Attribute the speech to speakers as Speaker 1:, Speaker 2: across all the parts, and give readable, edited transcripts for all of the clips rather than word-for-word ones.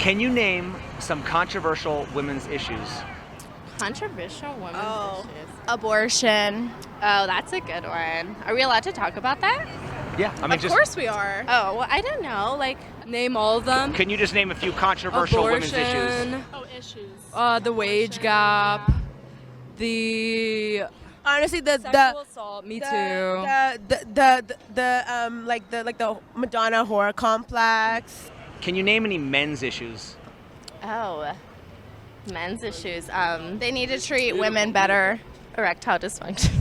Speaker 1: Can you name some controversial women's issues?
Speaker 2: Controversial women's issues.
Speaker 3: Abortion.
Speaker 2: Oh, that's a good one. Are we allowed to talk about that?
Speaker 1: Yeah, I mean,
Speaker 3: Of course we are.
Speaker 2: Oh, well, I don't know. Like,
Speaker 4: Name all of them.
Speaker 1: Can you just name a few controversial women's issues?
Speaker 4: Abortion,
Speaker 3: Issues.
Speaker 4: the wage gap, the
Speaker 5: Honestly,
Speaker 4: sexual assault. Me too.
Speaker 5: the Madonna horror complex.
Speaker 1: Can you name any men's issues?
Speaker 2: oh, men's issues.
Speaker 3: They need to treat women better.
Speaker 2: Erectile dysfunction.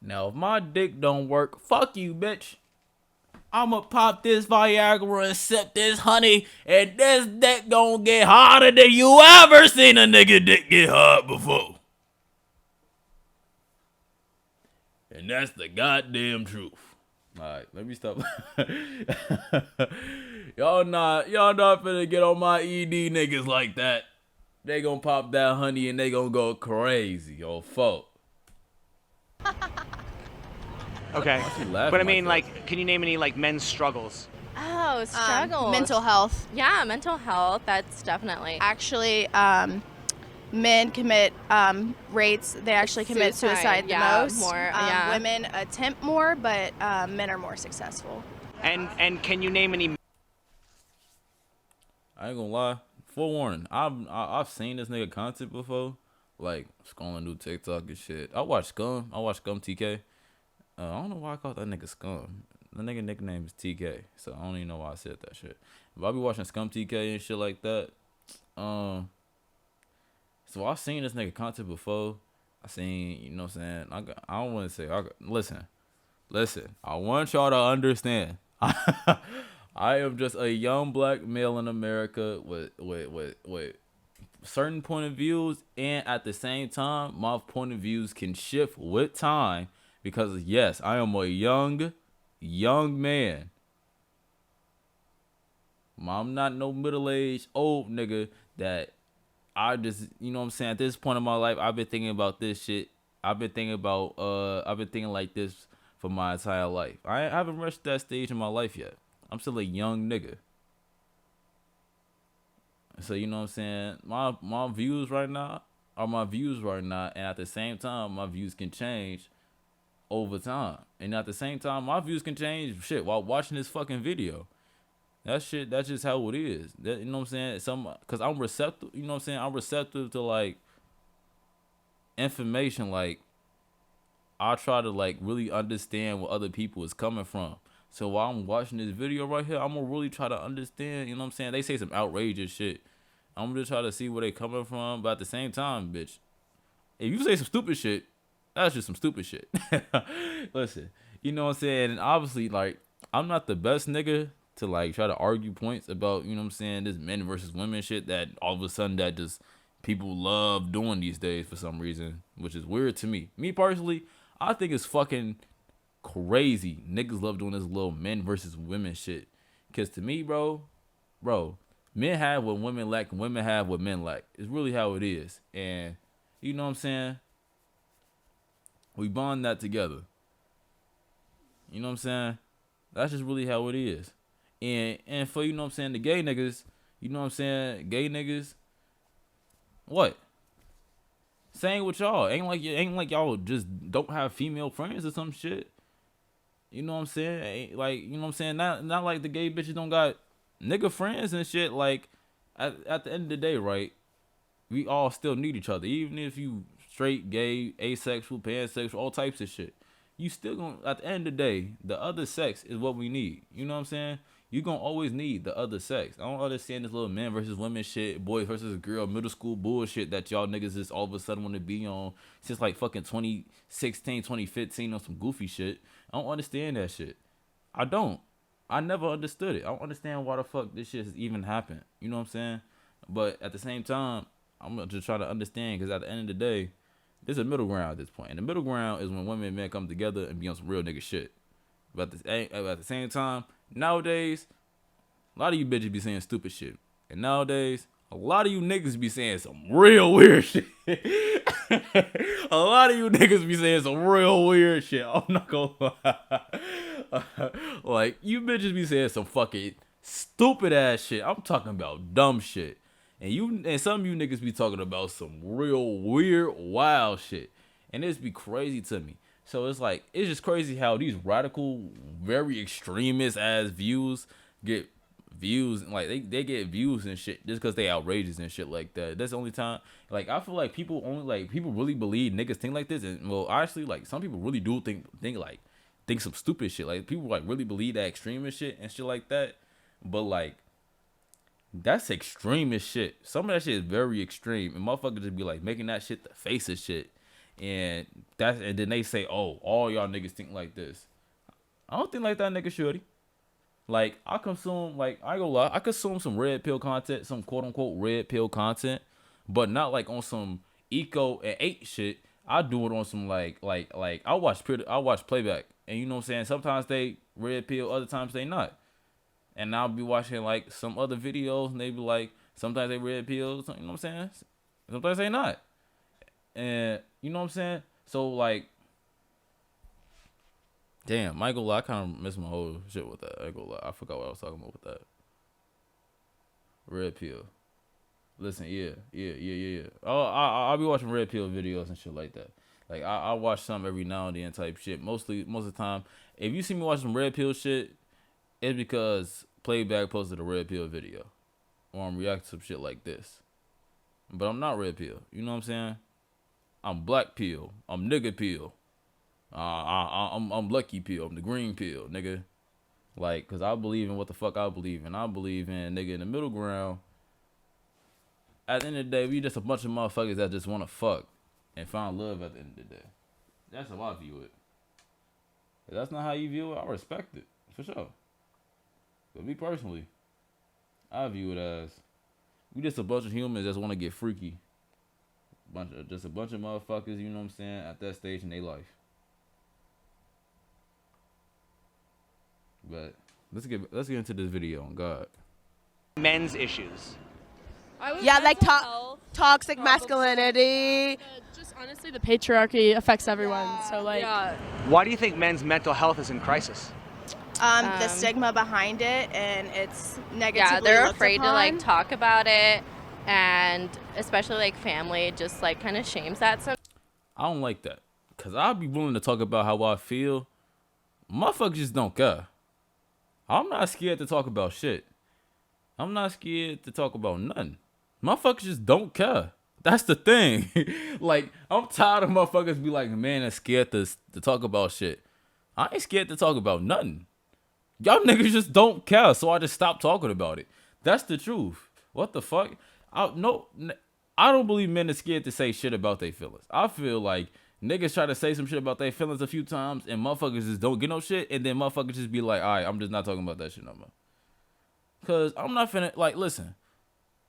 Speaker 6: Now, if my dick don't work, fuck you, bitch. I'ma pop this Viagra and sip this honey, and this dick gonna get harder than you ever seen a nigga dick get hard before. And that's the goddamn truth. Alright, let me stop. y'all not finna get on my ED niggas like that. They gonna pop that honey and they gonna go crazy, yo, fuck.
Speaker 1: Okay.
Speaker 6: Why she laughing
Speaker 1: But I mean,
Speaker 6: like
Speaker 1: like, can you name any, like, men's struggles?
Speaker 2: Oh, struggles.
Speaker 3: Mental health.
Speaker 2: Yeah, mental health. That's definitely.
Speaker 3: Actually, men commit rates. They actually commit suicide the
Speaker 2: yeah,
Speaker 3: most.
Speaker 2: more, yeah.
Speaker 3: Women attempt more, but men are more successful.
Speaker 1: And can you name any
Speaker 6: I ain't gonna lie. Forewarning, I've seen this nigga content before, like scrolling through TikTok and shit. I watch Scum TK. I don't know why I call that nigga Scum. The nigga nickname is TK, so I don't even know why I said that shit. But I be watching Scum TK and shit like that. So I've seen this nigga content before. I seen, you know what I'm saying. I don't want to say. Listen. I want y'all to understand. I am just a young black male in America with certain point of views, and at the same time, my point of views can shift with time because yes, I am a young man. I'm not no middle-aged old nigga that I just, you know what I'm saying, at this point in my life, I've been thinking about this shit. I've been thinking like this for my entire life. I haven't reached that stage in my life yet. I'm still a young nigga. So, you know what I'm saying? My views right now are my views right now. And at the same time, my views can change over time. And at the same time, my views can change shit while watching this fucking video. That's just how it is. You know what I'm saying? Cause I'm receptive, you know what I'm saying? I'm receptive to like information. Like I try to like really understand what other people is coming from. So while I'm watching this video right here, I'm gonna really try to understand, you know what I'm saying? They say some outrageous shit. I'm gonna try to see where they coming from, but at the same time, bitch, if you say some stupid shit, that's just some stupid shit. Listen, you know what I'm saying? And obviously, like, I'm not the best nigga to like try to argue points about, you know what I'm saying, this men versus women shit that all of a sudden that just people love doing these days for some reason, which is weird to me. Me personally, I think it's fucking crazy. Niggas love doing this little men versus women shit. Cause to me, bro, men have what women lack and women have what men lack. It's really how it is. And you know what I'm saying? We bond that together. You know what I'm saying? That's just really how it is. And for, you know what I'm saying, the gay niggas, you know what I'm saying, gay niggas, what? Same with y'all. Ain't like y'all just don't have female friends or some shit. You know what I'm saying? Ain't like, you know what I'm saying? Not like the gay bitches don't got nigga friends and shit. Like at the end of the day, right? We all still need each other. Even if you straight, gay, asexual, pansexual, all types of shit. You still gonna, at the end of the day, the other sex is what we need. You know what I'm saying? You gonna always need the other sex. I don't understand this little men versus women shit, boys versus girl, middle school bullshit that y'all niggas just all of a sudden want to be on since like fucking 2016, 2015 on some goofy shit. I don't understand that shit. I don't. I never understood it. I don't understand why the fuck this shit has even happened. You know what I'm saying? But at the same time, I'm gonna just try to understand, because at the end of the day, there's a middle ground at this point. And the middle ground is when women and men come together and be on some real nigga shit. But at the same time, nowadays, a lot of you bitches be saying stupid shit. And nowadays, a lot of you niggas be saying some real weird shit. A lot of you niggas be saying some real weird shit. I'm not gonna lie. Like, you bitches be saying some fucking stupid ass shit. I'm talking about dumb shit. And some of you niggas be talking about some real weird, wild shit. And it's be crazy to me. So it's like, it's just crazy how these radical, very extremist ass views get views. Like, they get views and shit just because they outrageous and shit like that. That's the only time. Like, I feel like people really believe niggas think like this. And, well, honestly, like, some people really do think some stupid shit. Like, people, like, really believe that extremist shit and shit like that. But, like, that's extremist shit. Some of that shit is very extreme. And motherfuckers just be, like, making that shit the face of shit. And then they say, oh, all y'all niggas think like this. I don't think like that, nigga shorty. Like, I consume, like, I ain't gonna lie, I consume some red pill content, some quote unquote red pill content, but not like on some eco and 8 shit. I do it on some like I watch playback, and you know what I'm saying, sometimes they red pill, other times they not. And I'll be watching like some other videos and they be like, sometimes they red pill, you know what I'm saying? Sometimes they not. And you know what I'm saying? So like, damn, I ain't gonna lie, I kind of missed my whole shit with that. I ain't gonna lie, I forgot what I was talking about with that. Red pill. Listen, yeah. Oh, I'll be watching red pill videos and shit like that. Like I watch some every now and then type shit. Most of the time, if you see me watch some red pill shit, it's because Playback posted a red pill video, or I'm reacting to some shit like this. But I'm not red pill. You know what I'm saying? I'm black pill. I'm nigga pill. I'm lucky pill. I'm the green pill, nigga. Like, cause I believe in what the fuck I believe in. I believe in nigga in the middle ground. At the end of the day, we just a bunch of motherfuckers that just want to fuck and find love at the end of the day. That's how I view it. If that's not how you view it, I respect it for sure. But me personally, I view it as we just a bunch of humans that want to get freaky. Just a bunch of motherfuckers, you know what I'm saying, at that stage in their life. But let's get into this video on God.
Speaker 1: Men's issues.
Speaker 5: Yeah, like toxic masculinity.
Speaker 7: Just honestly, the patriarchy affects everyone. So like,
Speaker 4: Yeah.
Speaker 1: Why do you think men's mental health is in crisis?
Speaker 3: The stigma behind it, and it's negatively
Speaker 2: Yeah, they're
Speaker 3: looked
Speaker 2: afraid to like
Speaker 3: upon.
Speaker 2: talk about it, and especially like family just like kind of shames that.
Speaker 6: I don't like that. Cause I'll be willing to talk about how I feel. Motherfuckers just don't care. I'm not scared to talk about shit. I'm not scared to talk about nothing. Motherfuckers just don't care. That's the thing. Like, I'm tired of motherfuckers be like, man, I'm scared to talk about shit. I ain't scared to talk about nothing. Y'all niggas just don't care, so I just stopped talking about it. That's the truth. What the fuck? I don't believe men are scared to say shit about their feelings. I feel like niggas try to say some shit about their feelings a few times, and motherfuckers just don't get no shit, and then motherfuckers just be like, all right, I'm just not talking about that shit no more. Cause I'm not finna, like, listen,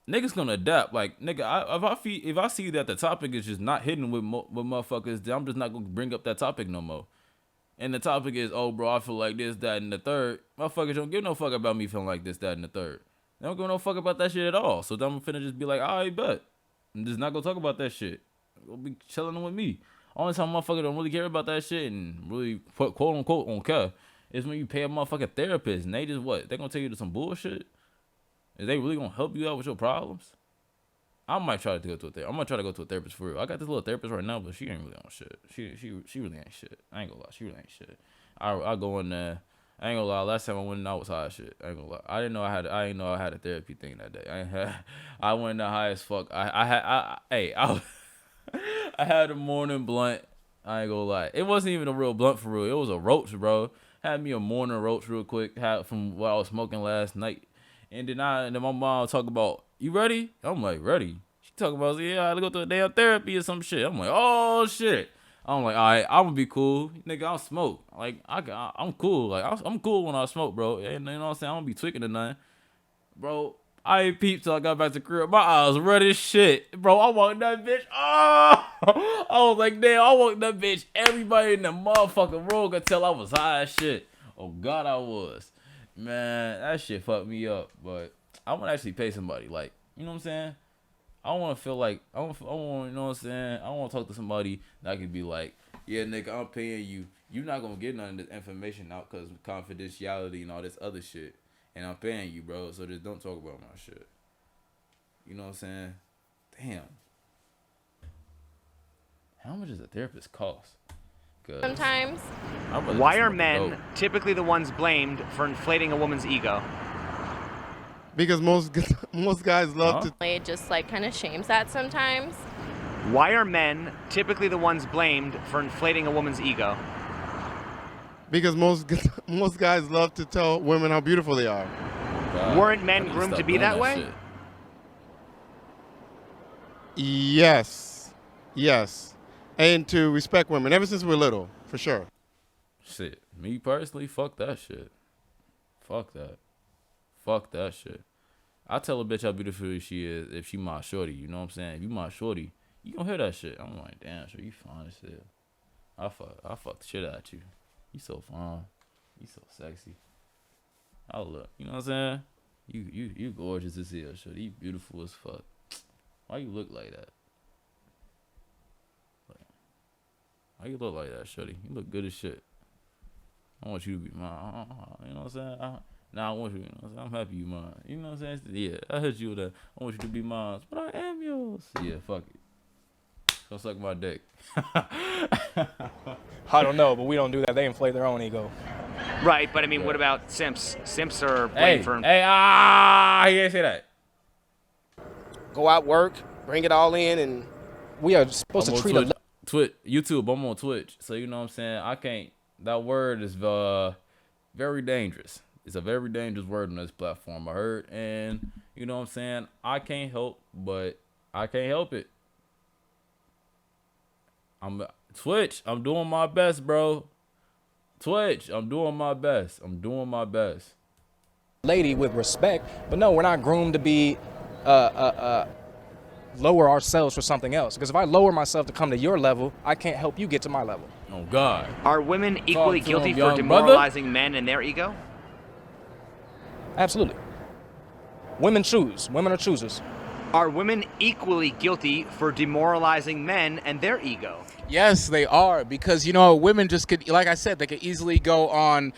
Speaker 6: niggas gonna adapt. Like, nigga, if I see that the topic is just not hitting with motherfuckers, then I'm just not gonna bring up that topic no more. And the topic is, oh, bro, I feel like this, that, and the third. Motherfuckers don't give no fuck about me feeling like this, that, and the third. They don't give no fuck about that shit at all. So then I'm finna just be like, all right, bet. I'm just not gonna talk about that shit. Go be chilling with me. Only time motherfucker don't really care about that shit and really put quote unquote on care is when you pay a motherfucking therapist and they just what? They gonna take you to some bullshit? Is they really gonna help you out with your problems? I might try to go to a therapist. I'm gonna try to go to a therapist for real. I got this little therapist right now, but she ain't really on shit. She really ain't shit. I ain't gonna lie, she really ain't shit. I go in there. I ain't gonna lie. Last time I went in, I was high as shit. I ain't gonna lie. I didn't know I had a therapy thing that day. I went in there high as fuck. I had a morning blunt. I ain't gonna lie. It wasn't even a real blunt for real. It was a roach, bro. Had me a morning roach real quick. Had from what I was smoking last night. And then my mom talk about, you ready? I'm like, ready. She talking about, yeah, I gotta go to a damn therapy or some shit. I'm like, oh shit. I'm like, all right, I'm gonna be cool, nigga. I'll smoke. Like, I'm cool. Like, I'm cool when I smoke, bro. And you know what I'm saying? I don't be tweaking or nothing, bro. I ain't peeped till I got back to the crib. My eyes red as shit, bro. I walked that bitch. Oh, I was like, damn. I walked that bitch. Everybody in the motherfucking room could tell I was high as shit. Oh God, I was. Man, that shit fucked me up. But I want to actually pay somebody. Like, you know what I'm saying? I want to feel like I want, you know what I'm saying? I want to talk to somebody that could be like, yeah, nigga, I'm paying you. you're not gonna get none of this information out because confidentiality and all this other shit. And I'm paying you, bro. So just don't talk about my shit. You know what I'm saying? Damn. How much does a therapist cost?
Speaker 2: Sometimes.
Speaker 1: Why are men typically the ones blamed for inflating a woman's ego?
Speaker 8: Because most guys love to.
Speaker 2: It just like kind of shames that sometimes.
Speaker 1: Why are men typically the ones blamed for inflating a woman's ego?
Speaker 8: Because most guys love to tell women how beautiful they are.
Speaker 1: Weren't men groomed to be that way?
Speaker 6: Shit.
Speaker 8: Yes, and to respect women ever since we're little, for sure.
Speaker 6: Shit, me personally, fuck that shit. Fuck that shit. I tell a bitch how beautiful she is if she my shorty. You know what I'm saying? If you my shorty, you gonna hear that shit. I'm like, damn, sure, you fine as hell. I fuck the shit out of you. You so fine. You so sexy. I look. You know what I'm saying? You gorgeous as hell, shorty. You beautiful as fuck. Why you look like that? Why you look like that, shorty? You look good as shit. I want you to be mine. You know what I'm saying? I want you. You know what I'm saying? I'm happy you mine. You know what I'm saying? Yeah, I hit you with that. I want you to be mine, but I am yours. Yeah, fuck it. Don't suck my dick.
Speaker 9: I don't know, but we don't do that. They inflate their own ego.
Speaker 1: Right, but I mean, what about simps? Simps are blamed for.
Speaker 6: He didn't say that.
Speaker 10: Go out, work, bring it all in, and
Speaker 9: We are supposed to treat a
Speaker 6: YouTube. I'm on Twitch, so you know what I'm saying. I can't. That word is very dangerous. It's a very dangerous word on this platform. I heard, and you know what I'm saying. I can't help, but I can't help it. Twitch. I'm doing my best, bro. Twitch. I'm doing my best.
Speaker 9: lady with respect, but no, we're not groomed to be lower ourselves for something else. Because if I lower myself to come to your level, I can't help you get to my level.
Speaker 6: Oh God.
Speaker 1: Are women equally guilty for
Speaker 6: young
Speaker 1: demoralizing men and their ego?
Speaker 9: Absolutely. Women choose. Women are choosers.
Speaker 1: Are women equally guilty for demoralizing men and their ego?
Speaker 11: Yes, they are, because, you know, women just could, like I said, they could easily go on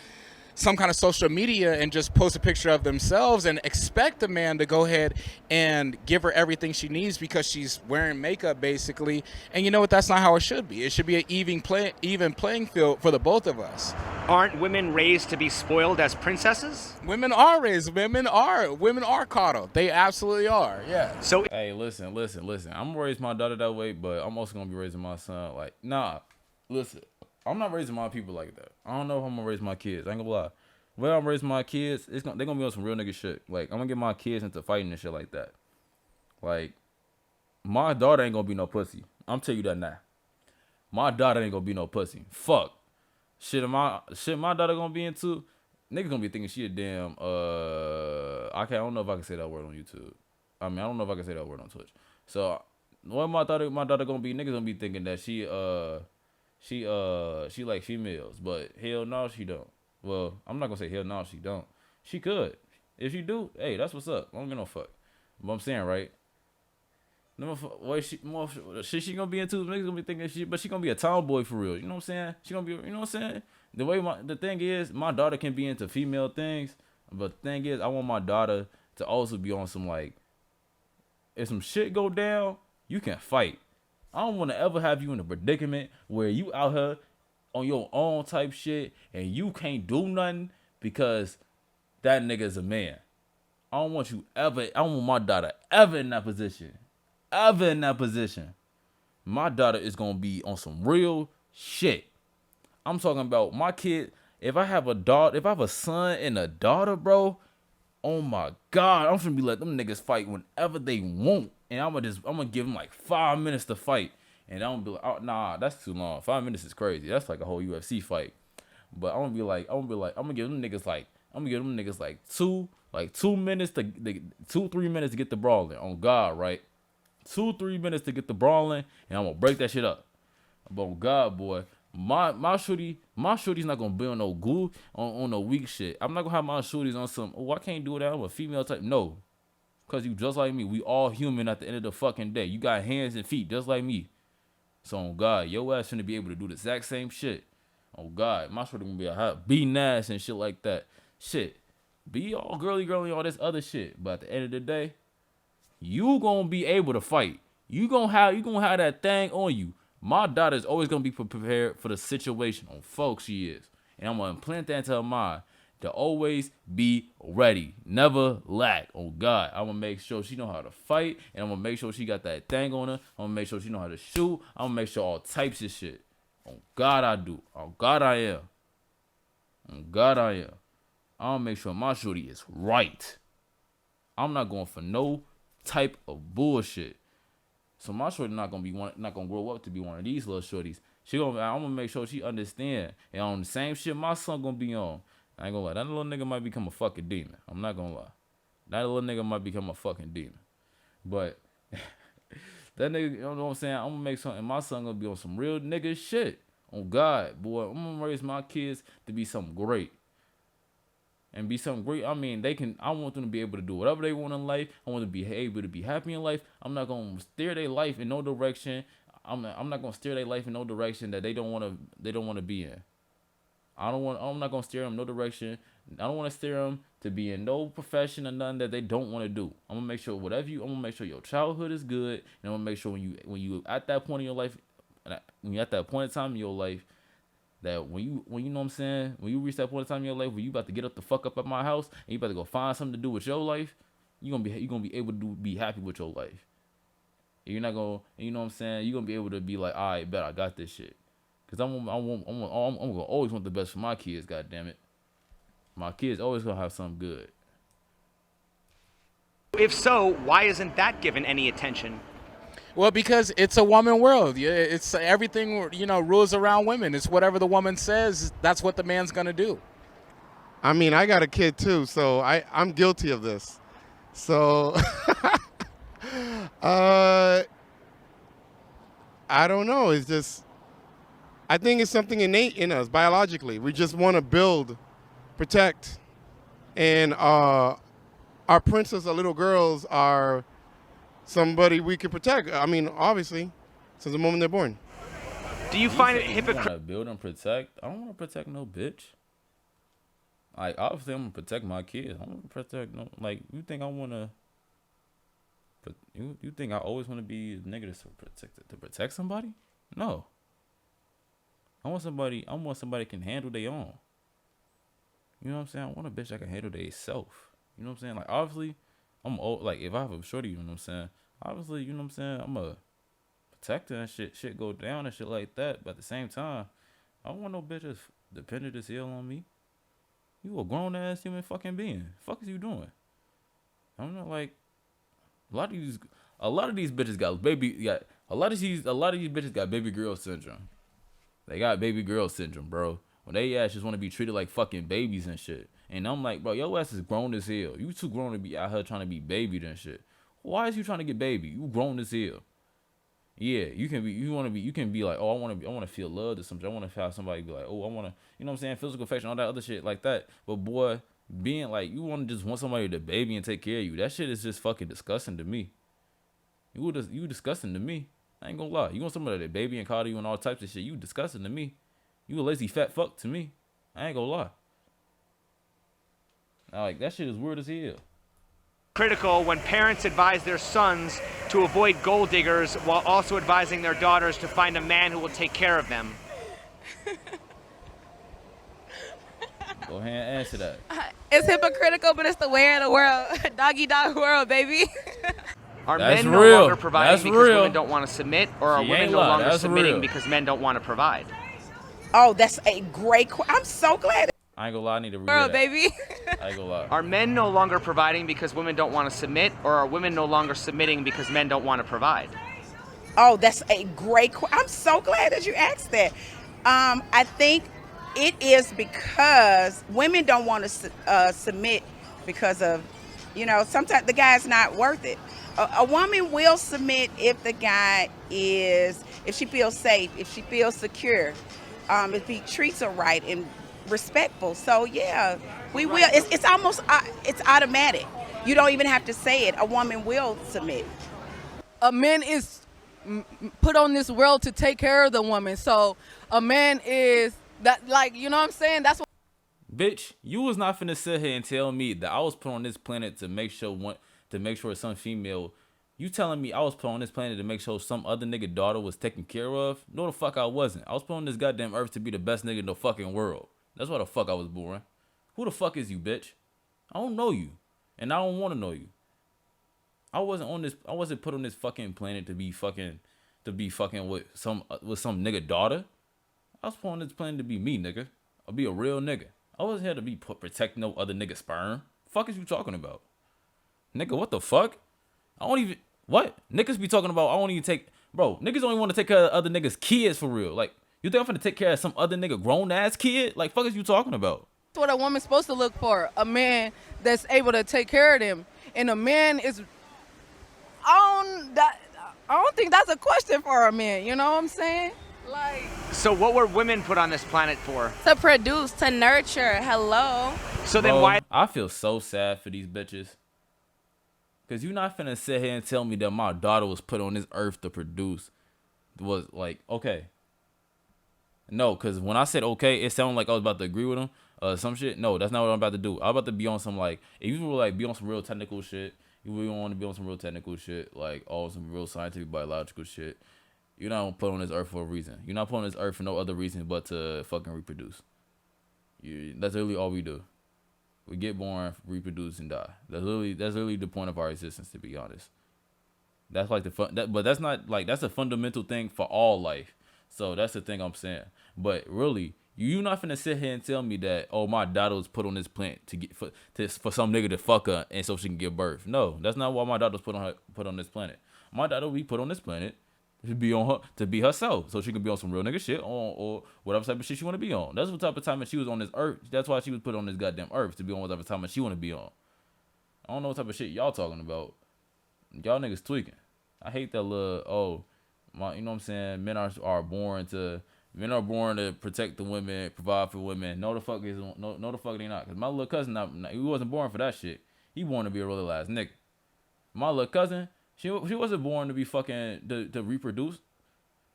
Speaker 11: some kind of social media and just post a picture of themselves and expect a man to go ahead and give her everything she needs because she's wearing makeup, basically. And you know what? That's not how it should be. It should be an even playing field for the both of us.
Speaker 1: Aren't women raised to be spoiled as princesses?
Speaker 11: Women are raised. Women are coddled. They absolutely are. Yeah.
Speaker 1: So,
Speaker 6: hey, listen. I'm gonna raise my daughter that way, but I'm also gonna be raising my son like, nah. Listen, I'm not raising my people like that. I don't know if I'm gonna raise my kids. I ain't gonna lie. When I'm raising my kids, they're gonna be on some real nigga shit. Like, I'm gonna get my kids into fighting and shit like that. Like, my daughter ain't gonna be no pussy. I'm telling you that now. My daughter ain't gonna be no pussy. Fuck. Shit my daughter gonna be into, niggas gonna be thinking she a damn, I don't know if I can say that word on YouTube. I mean, I don't know if I can say that word on Twitch. So, what my daughter gonna be, niggas gonna be thinking that she like females, but hell no, she don't. Well, I'm not gonna say hell no, she don't. She could. If she do, hey, that's what's up. I don't give no fuck. But I'm saying, right? What she gonna be into? Niggas gonna be thinking but she gonna be a tomboy for real. You know what I'm saying? She gonna be, you know what I'm saying? The thing is, my daughter can be into female things, but the thing is, I want my daughter to also be on some, like, if some shit go down, you can fight. I don't want to ever have you in a predicament where you out here on your own type shit and you can't do nothing because that nigga is a man. I don't want my daughter ever in that position. My daughter is going to be on some real shit. I'm talking about my kid. If I have a son and a daughter, bro, oh my God, I'm finna be letting them niggas fight whenever they want. And I'm gonna give them like 5 minutes to fight. And I'm gonna be like, oh, nah, that's too long. 5 minutes is crazy. That's like a whole UFC fight. But I'm gonna give them niggas like 2 minutes to 2-3 minutes to get the brawling. On God, right? 2-3 minutes to get the brawling, and I'm gonna break that shit up. But on God, boy, my shorty's not gonna be on no glue on no weak shit. I'm not gonna have my shorties on some, I can't do that. I'm a female type. No. Cause you just like me. We all human at the end of the fucking day. You got hands and feet just like me. So on God, your ass shouldn't be able to do the exact same shit. Oh God, my shorty gonna be a hot beating ass and shit like that. Shit, be all girly, all this other shit. But at the end of the day, you gonna be able to fight. You gonna have that thing on you. My daughter's always gonna be prepared for the situation. On folks, she is, and I'm gonna implant that into her mind to always be ready, never lack. Oh God, I'm gonna make sure she know how to fight, and I'm gonna make sure she got that thing on her. I'm gonna make sure she know how to shoot. I'm gonna make sure all types of shit. Oh God, I do. Oh God, I am. Oh God, I am. I'm gonna make sure my shorty is right. I'm not going for no type of bullshit. So my shorty not gonna grow up to be one of these little shorties. I'm gonna make sure she understand. And on the same shit my son gonna be on. I ain't gonna lie. That little nigga might become a fucking demon. I'm not gonna lie. That little nigga might become a fucking demon. But that nigga, you know what I'm saying? I'm gonna make something. My son gonna be on some real nigga shit. On God, boy. I'm gonna raise my kids to be something great. And be something great. I mean, I want them to be able to do whatever they want in life. I want them to be able to be happy in life. I'm not gonna steer their life in no direction. I'm not gonna steer their life in no direction that they don't wanna be in. I'm not gonna steer them no direction. I don't want to steer them to be in no profession or nothing that they don't want to do. I'm gonna make sure I'm gonna make sure your childhood is good, and I'm gonna make sure when you at that point in your life, when you're at that point in time in your life, that when you know what I'm saying, when you reach that point in time in your life where you about to get up the fuck up at my house and you about to go find something to do with your life, you're gonna be able to be happy with your life. And you're not gonna, you know what I'm saying, you're gonna be able to be like, all right, bet I got this shit. Cause I'm gonna always want the best for my kids. God damn it, my kids always gonna have something good.
Speaker 1: If so, why isn't that given any attention?
Speaker 11: Well, because it's a woman world. It's everything, rules around women. It's whatever the woman says, that's what the man's gonna do.
Speaker 8: I mean, I got a kid too, so I'm guilty of this. So I don't know. It's just, I think it's something innate in us biologically. We just want to build, protect, and our princess, our little girls, are somebody we can protect. I mean, obviously, since the moment they're born.
Speaker 1: Do you find it
Speaker 6: hypocritical?
Speaker 1: hypocritical?
Speaker 6: Build and protect. I don't want to protect no bitch. Like, obviously, I'm gonna protect my kids. I don't want to protect no. Like, you think I wanna? But you think I always want to be a nigga to protect somebody? No. I want somebody that can handle their own. You know what I'm saying? I want a bitch that can handle their self. You know what I'm saying? Like, obviously, I'm old. Like, if I have a shorty, you know what I'm saying? Obviously, you know what I'm saying? I'm a protector and shit go down and shit like that. But at the same time, I don't want no bitch that's dependent as hell on me. You a grown ass human fucking being. Fuck is you doing? I'm not like a lot of these bitches got a lot of these bitches got baby girl syndrome. They got baby girl syndrome, bro. When they ass just want to be treated like fucking babies and shit. And I'm like, bro, your ass is grown as hell. You too grown to be out here trying to be babied and shit. Why is you trying to get baby? You grown as hell. Yeah, you can be like, oh, I want to feel loved or something. I want to have somebody be like, oh, I want to, you know what I'm saying, physical affection, all that other shit like that. But boy, being like, you want somebody to baby and take care of you. That shit is just fucking disgusting to me. You disgusting to me. I ain't gonna lie. You want somebody to baby and coddle you and all types of shit. You disgusting to me. You a lazy fat fuck to me. I ain't gonna lie. Like, that shit is weird as hell.
Speaker 1: Critical when parents advise their sons to avoid gold diggers while also advising their daughters to find a man who will take care of them.
Speaker 6: Go ahead and answer that.
Speaker 5: It's hypocritical, but it's the way of the world. Doggy dog world, baby.
Speaker 1: Are
Speaker 6: That's
Speaker 1: men no
Speaker 6: real.
Speaker 1: longer providing
Speaker 6: That's
Speaker 1: because
Speaker 6: real.
Speaker 1: women don't want to submit, or are
Speaker 6: She
Speaker 1: women
Speaker 6: ain't
Speaker 1: no
Speaker 6: lying.
Speaker 1: longer
Speaker 6: That's
Speaker 1: submitting
Speaker 6: real.
Speaker 1: because men don't want to provide?
Speaker 5: Oh, that's a great question. I'm so glad.
Speaker 6: I ain't gonna lie, I need to read
Speaker 5: World,
Speaker 6: that.
Speaker 5: baby.
Speaker 6: I ain't gonna lie.
Speaker 1: Are men no longer providing because women don't want to submit, or are women no longer submitting because men don't want to provide?
Speaker 5: Oh, that's a great question. I'm so glad that you asked that. I think it is because women don't want to submit because of, sometimes the guy's not worth it. A woman will submit if the guy if she feels safe, if she feels secure, if he treats her right and respectful. So yeah, we will. It's almost it's automatic. You don't even have to say it. A woman will submit.
Speaker 4: A man is put on this world to take care of the woman. So a man is
Speaker 12: That, like, you know what I'm saying? That's what.
Speaker 6: Bitch, you was not finna sit here and tell me that I was put on this planet to make sure some female. You telling me I was put on this planet to make sure some other nigga daughter was taken care of? No, the fuck I wasn't. I was put on this goddamn earth to be the best nigga in the fucking world. That's why the fuck I was born. Who the fuck is you, bitch? I don't know you, and I don't want to know you. I wasn't put on this fucking planet to be fucking with some nigga daughter. I was put on this planet to be me, nigga. I'll be a real nigga. I wasn't here to be protect no other nigga sperm. Fuck is you talking about? Nigga, what the fuck? I don't even, what? Niggas be talking about, I don't even take, bro, niggas don't even want to take care of other niggas' kids for real. Like, you think I'm finna take care of some other nigga grown-ass kid? Like, fuck is you talking about?
Speaker 12: That's what a woman's supposed to look for. A man that's able to take care of them. And a man is, I don't think that's a question for a man. You know what I'm saying? Like.
Speaker 1: So what were women put on this planet for?
Speaker 2: To produce, to nurture. Hello.
Speaker 1: So then
Speaker 6: Bro,
Speaker 1: why?
Speaker 6: I feel so sad for these bitches. Cause you not finna sit here and tell me that my daughter was put on this earth to produce. Was like, okay. No, cause when I said okay, it sounded like I was about to agree with him. Some shit. No, that's not what I'm about to do. I'm about to be on some like, if you were like be on some real technical shit, you really want to be on some real technical shit, like all some real scientific, biological shit. You're not put on this earth for a reason. You're not put on this earth for no other reason but to fucking reproduce. That's literally all we do. We get born, reproduce, and die. That's literally the point of our existence, to be honest. That's like but that's not like, that's a fundamental thing for all life. So that's the thing I'm saying. But really, you not finna sit here and tell me that, oh, my daughter was put on this planet to get for some nigga to fuck her and so she can give birth. No, that's not why my daughter was put on this planet. My daughter will be put on this planet to be herself, so she can be on some real nigga shit or whatever type of shit she want to be on. That's what type of time that she was on this earth. That's why she was put on this goddamn earth, to be on whatever time that she want to be on. I don't know what type of shit y'all talking about. Y'all niggas tweaking. I hate that little you know what I'm saying. Men are born to protect the women, provide for women. No the fuck they not. Cause my little cousin, he wasn't born for that shit. He born to be a real ass nigga. My little cousin. She wasn't born to be fucking to reproduce.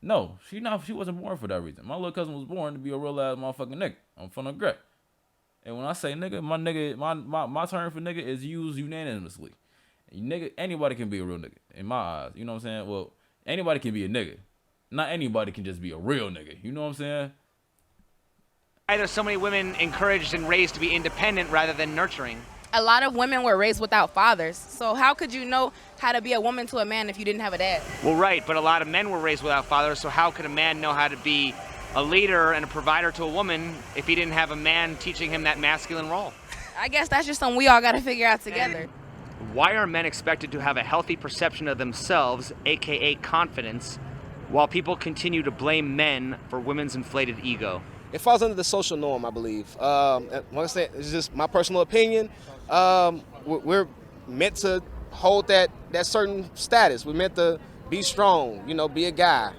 Speaker 6: No, she wasn't born for that reason. My little cousin was born to be a real ass motherfucking nigga. I'm from the grit. And when I say nigga, my term for nigga is used unanimously. Nigga, anybody can be a real nigga in my eyes. You know what I'm saying? Well, anybody can be a nigga. Not anybody can just be a real nigga. You know what I'm saying?
Speaker 1: Why there's so many women encouraged and raised to be independent rather than nurturing?
Speaker 2: A lot of women were raised without fathers. So how could you know how to be a woman to a man if you didn't have a dad?
Speaker 1: Well, right, but a lot of men were raised without fathers, so how could a man know how to be a leader and a provider to a woman if he didn't have a man teaching him that masculine role?
Speaker 2: I guess that's just something we all got to figure out together.
Speaker 1: Why are men expected to have a healthy perception of themselves, aka confidence, while people continue to blame men for women's inflated ego?
Speaker 10: It falls under the social norm, I believe. Like I said, it's just my personal opinion. We're meant to hold that certain status. We're meant to be strong, be a guy.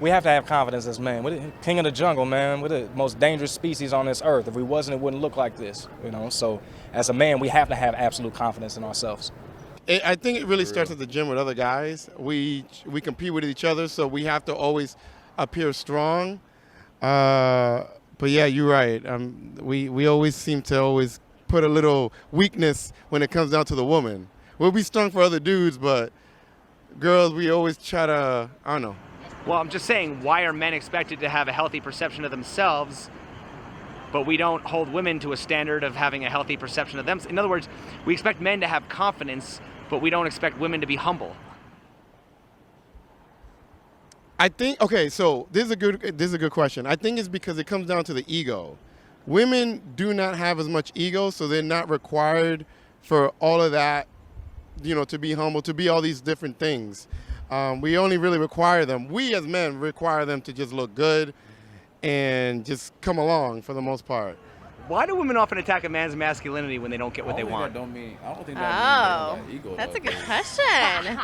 Speaker 9: We have to have confidence as men. We're the king of the jungle, man. We're the most dangerous species on this earth. If we wasn't, it wouldn't look like this, So as a man, we have to have absolute confidence in ourselves.
Speaker 8: I think it really starts at the gym with other guys. We compete with each other, so we have to always appear strong. But yeah, you're right. We always seem to always put a little weakness when it comes down to the woman. We'll be strong for other dudes, but girls, we always try to, I don't know.
Speaker 1: Well, I'm just saying, why are men expected to have a healthy perception of themselves, but we don't hold women to a standard of having a healthy perception of them? In other words, we expect men to have confidence, but we don't expect women to be humble.
Speaker 8: I think, okay, so this is a good question. I think it's because it comes down to the ego. Women do not have as much ego, so they're not required for all of that, to be humble, to be all these different things. We only really require them. We as men require them to just look good and just come along for the most part.
Speaker 1: Why do women often attack a man's masculinity when they don't get what they want?
Speaker 6: I don't think that means they don't have ego.
Speaker 2: That's a good question.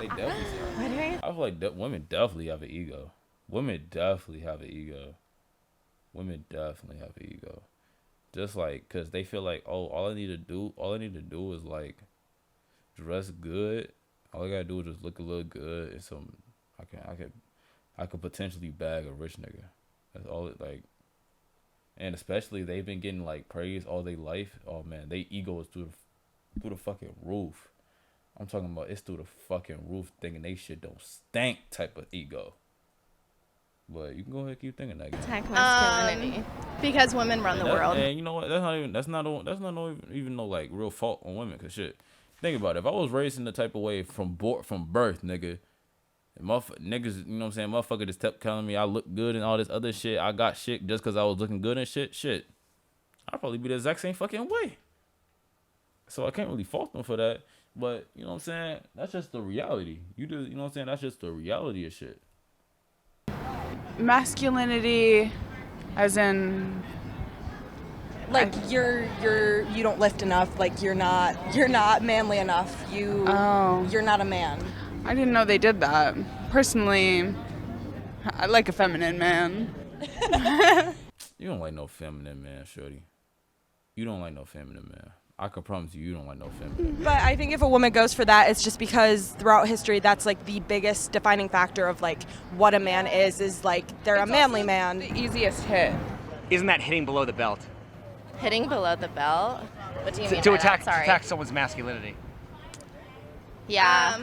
Speaker 6: They definitely I feel like women definitely have an ego. Women definitely have an ego. Just like, cause they feel like, oh, all I need to do is like dress good. All I gotta do is just look a little good, and I could potentially bag a rich nigga. That's all it like. And especially they've been getting like praise all their life. Oh man, they ego is through the fucking roof. I'm talking about it's through the fucking roof, thinking they shit don't stink type of ego. But you can go ahead and keep thinking that.
Speaker 3: Attack masculinity. Because women run the world.
Speaker 6: And you know what? That's not even no like real fault on women. Cause shit, think about it. If I was raised in the type of way from birth, nigga, niggas, you know what I'm saying? Motherfucker just kept telling me I look good and all this other shit. I got shit just cause I was looking good and shit. I'd probably be the exact same fucking way. So I can't really fault them for that. But you know what I'm saying? That's just the reality. You know what I'm saying? That's just the reality of shit.
Speaker 13: Masculinity, as in,
Speaker 14: like you don't lift enough. Like you're not manly enough. You're not a man.
Speaker 13: I didn't know they did that. Personally, I like a feminine man.
Speaker 6: You don't like no feminine man, shorty. You don't like no feminine man. I can promise you don't like no feminine man.
Speaker 14: But I think if a woman goes for that, it's just because throughout history, that's like the biggest defining factor of like what a man is like they're a manly man.
Speaker 13: The easiest hit.
Speaker 1: Isn't that hitting below the belt?
Speaker 3: Hitting below the belt? What do you mean
Speaker 1: To
Speaker 3: by
Speaker 1: attack
Speaker 3: that? Sorry.
Speaker 1: attack someone's masculinity.
Speaker 3: Yeah.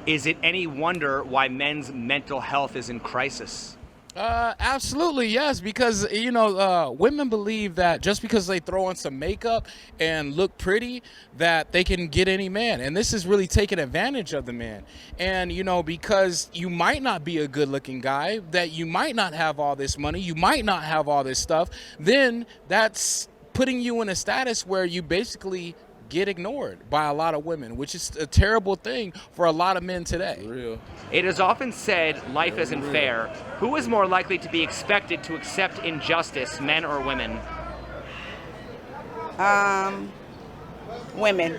Speaker 1: Is it any wonder why men's mental health is in crisis?
Speaker 11: Absolutely, yes, because, you know, women believe that just because they throw on some makeup and look pretty, that they can get any man. And this is really taking advantage of the man. And, you know, because you might not be a good-looking guy, that you might not have all this money, you might not have all this stuff, then that's putting you in a status where you basically get ignored by a lot of women, which is a terrible thing for a lot of men today.
Speaker 6: For real.
Speaker 1: It is often said life isn't fair. Who is more likely to be expected to accept injustice, men or women?
Speaker 5: Women.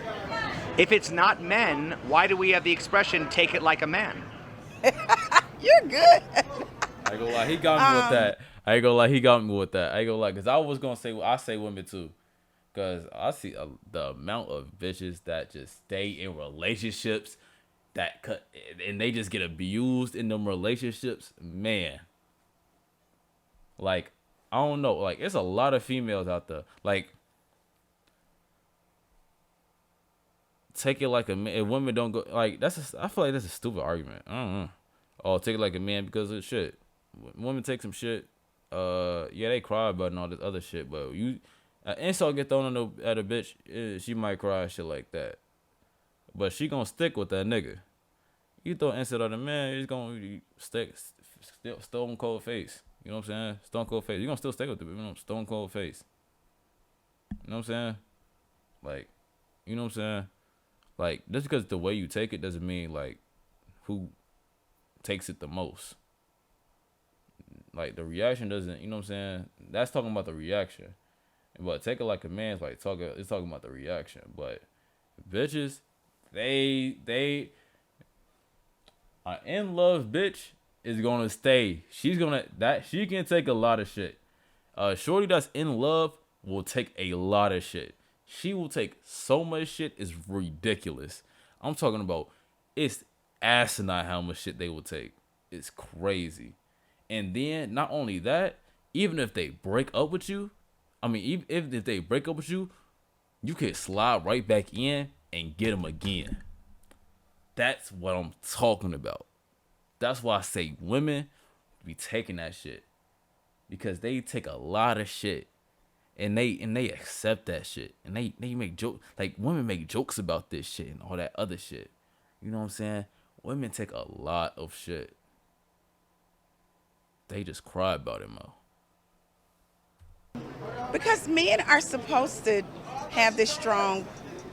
Speaker 1: If it's not men, why do we have the expression "take it like a man"?
Speaker 5: You're good.
Speaker 6: I ain't gonna lie, he got me with that. I ain't gonna lie, he got me with that. I ain't gonna lie, cause I was gonna say, I say women too. Because I see the amount of bitches that just stay in relationships and they just get abused in them relationships. Man. Like, I don't know. Like, it's a lot of females out there. Like, take it like a man. If women don't go, like, I feel like that's a stupid argument. I don't know. Oh, take it like a man because of shit. Women take some shit. Yeah, they cry about it and all this other shit, but insult get thrown at a bitch, she might cry and shit like that. But she gonna stick with that nigga. You throw insult at a man, he's gonna stick stone cold face. You know what I'm saying? Stone cold face. You gonna still stick with the stone cold face. You know what I'm saying? Like, you know what I'm saying? Like, just because the way you take it doesn't mean like who takes it the most. Like the reaction doesn't, you know what I'm saying? That's talking about the reaction. But take it like a man's like it's talking about the reaction. But bitches, they an in love bitch is gonna stay. She can take a lot of shit. Shorty that's in love will take a lot of shit. She will take so much shit, it's ridiculous. I'm talking about it's asinine how much shit they will take. It's crazy. And then not only that, even if they break up with you, I mean, even if they break up with you, you can slide right back in and get them again. That's what I'm talking about. That's why I say women be taking that shit. Because they take a lot of shit. And they accept that shit. And they make jokes. Like, women make jokes about this shit and all that other shit. You know what I'm saying? Women take a lot of shit. They just cry about it, Mo.
Speaker 5: Because men are supposed to have this strong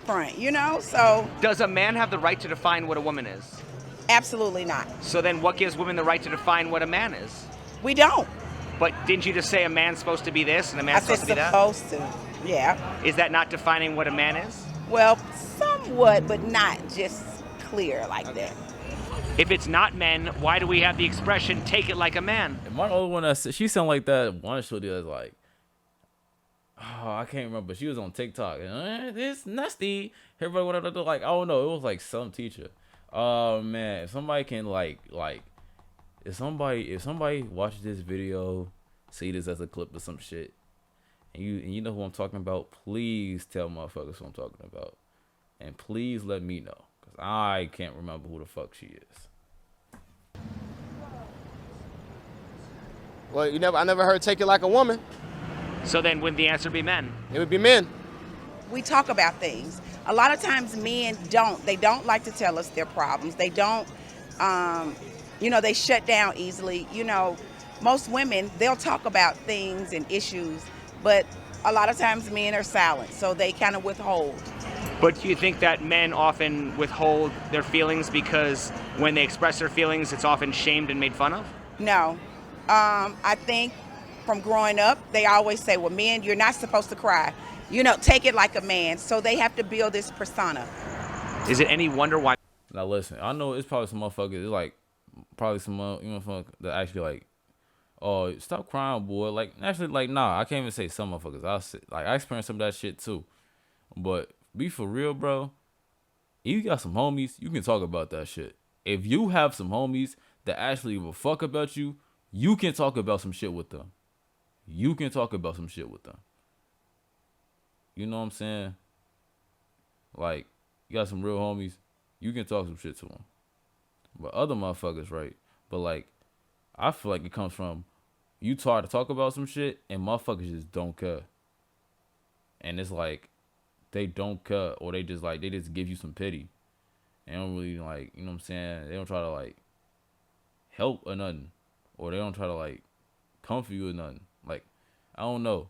Speaker 5: front, you know? So
Speaker 1: Does a man have the right to define what a woman is?
Speaker 5: absolutely not.
Speaker 1: So then what gives women the right to define what a man is?
Speaker 5: We don't.
Speaker 1: But didn't you just say a man's supposed to be this and a man's
Speaker 5: I said
Speaker 1: supposed to be that?
Speaker 5: supposed to, yeah.
Speaker 1: Is that not defining what a man is?
Speaker 5: Well, somewhat, but not just clear like that.
Speaker 1: If it's not men, why do we have the expression "take it like a man"?
Speaker 6: Am I the only one that she sound like that one shorty that's like, oh, I can't remember. She was on TikTok. It's nasty. Everybody wanted to do like, I don't know. It was like some teacher. Oh man, if somebody can if somebody watches this video, see this as a clip or some shit, and you know who I'm talking about, please tell motherfuckers who I'm talking about. And please let me know, because I can't remember who the fuck she is.
Speaker 10: Well, I never heard take it like a woman.
Speaker 1: So then wouldn't the answer be men?
Speaker 10: It would be men.
Speaker 5: We talk about things. A lot of times men don't. They don't like to tell us their problems. They don't, they shut down easily. Most women, they'll talk about things and issues, but a lot of times men are silent, so they kind of withhold.
Speaker 1: But do you think that men often withhold their feelings because when they express their feelings, it's often shamed and made fun of?
Speaker 5: No. I think from growing up, they always say, well, men, you're not supposed to cry. Take it like a man. So they have to build this persona.
Speaker 1: Is it any wonder why?
Speaker 6: Now listen, I know it's probably some motherfuckers. It's like probably some motherfuckers that actually like, oh, stop crying, boy. Like actually, like nah, I can't even say some motherfuckers. I experienced some of that shit too. But be for real, bro. If you got some homies, you can talk about that shit. If you have some homies that actually give a fuck about you, you can talk about some shit with them. You can talk about some shit with them. You know what I'm saying? Like, you got some real homies, you can talk some shit to them. But other motherfuckers, right? But like, I feel like it comes from you try to talk about some shit and motherfuckers just don't care. And it's like, they don't care, or they just give you some pity. They don't really like, you know what I'm saying? They don't try to like help or nothing. Or they don't try to like comfort you or nothing. Like, I don't know.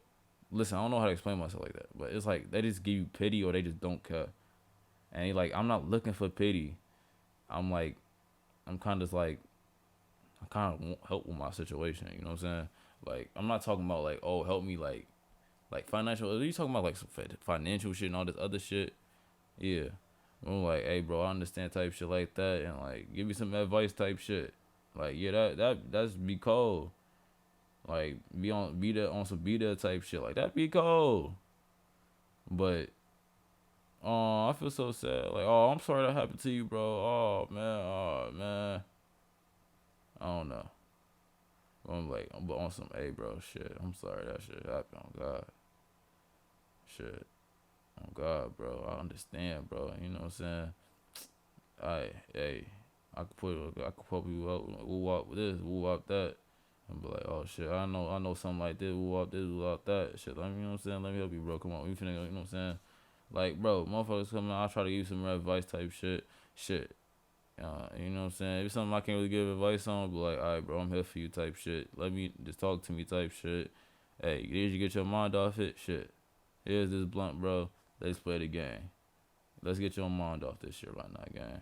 Speaker 6: Listen, I don't know how to explain myself like that, but it's like they just give you pity or they just don't care. And you're like, I'm not looking for pity. I'm kind of want help with my situation. You know what I'm saying? Like, I'm not talking about like, oh, help me like financial. Are you talking about like some financial shit and all this other shit? Yeah. I'm like, hey, bro, I understand type shit like that, and like give me some advice type shit. Like, yeah, that's be cold. Like, be there type shit. Like, that be cold. But, I feel so sad. Like, oh, I'm sorry that happened to you, bro. Oh, man. I don't know. I'm like, I'm on some, hey, bro, shit. I'm sorry that shit happened. On God. Shit. On God, bro. I understand, bro. You know what I'm saying? I could put you up, woo up this, woo up that. And be like, oh shit, I know something like this, woo up this, woo up that. Shit, like, you know what I'm saying? Let me help you, bro. Come on, you finna go, you know what I'm saying? Like, bro, motherfuckers coming out, I try to give you some advice type shit. You know what I'm saying? If it's something I can't really give advice on, be like, alright, bro, I'm here for you type shit. Let me just talk to me type shit. Hey, did you get your mind off it? Shit. Here's this blunt, bro. Let's play the game. Let's get your mind off this shit right now, gang.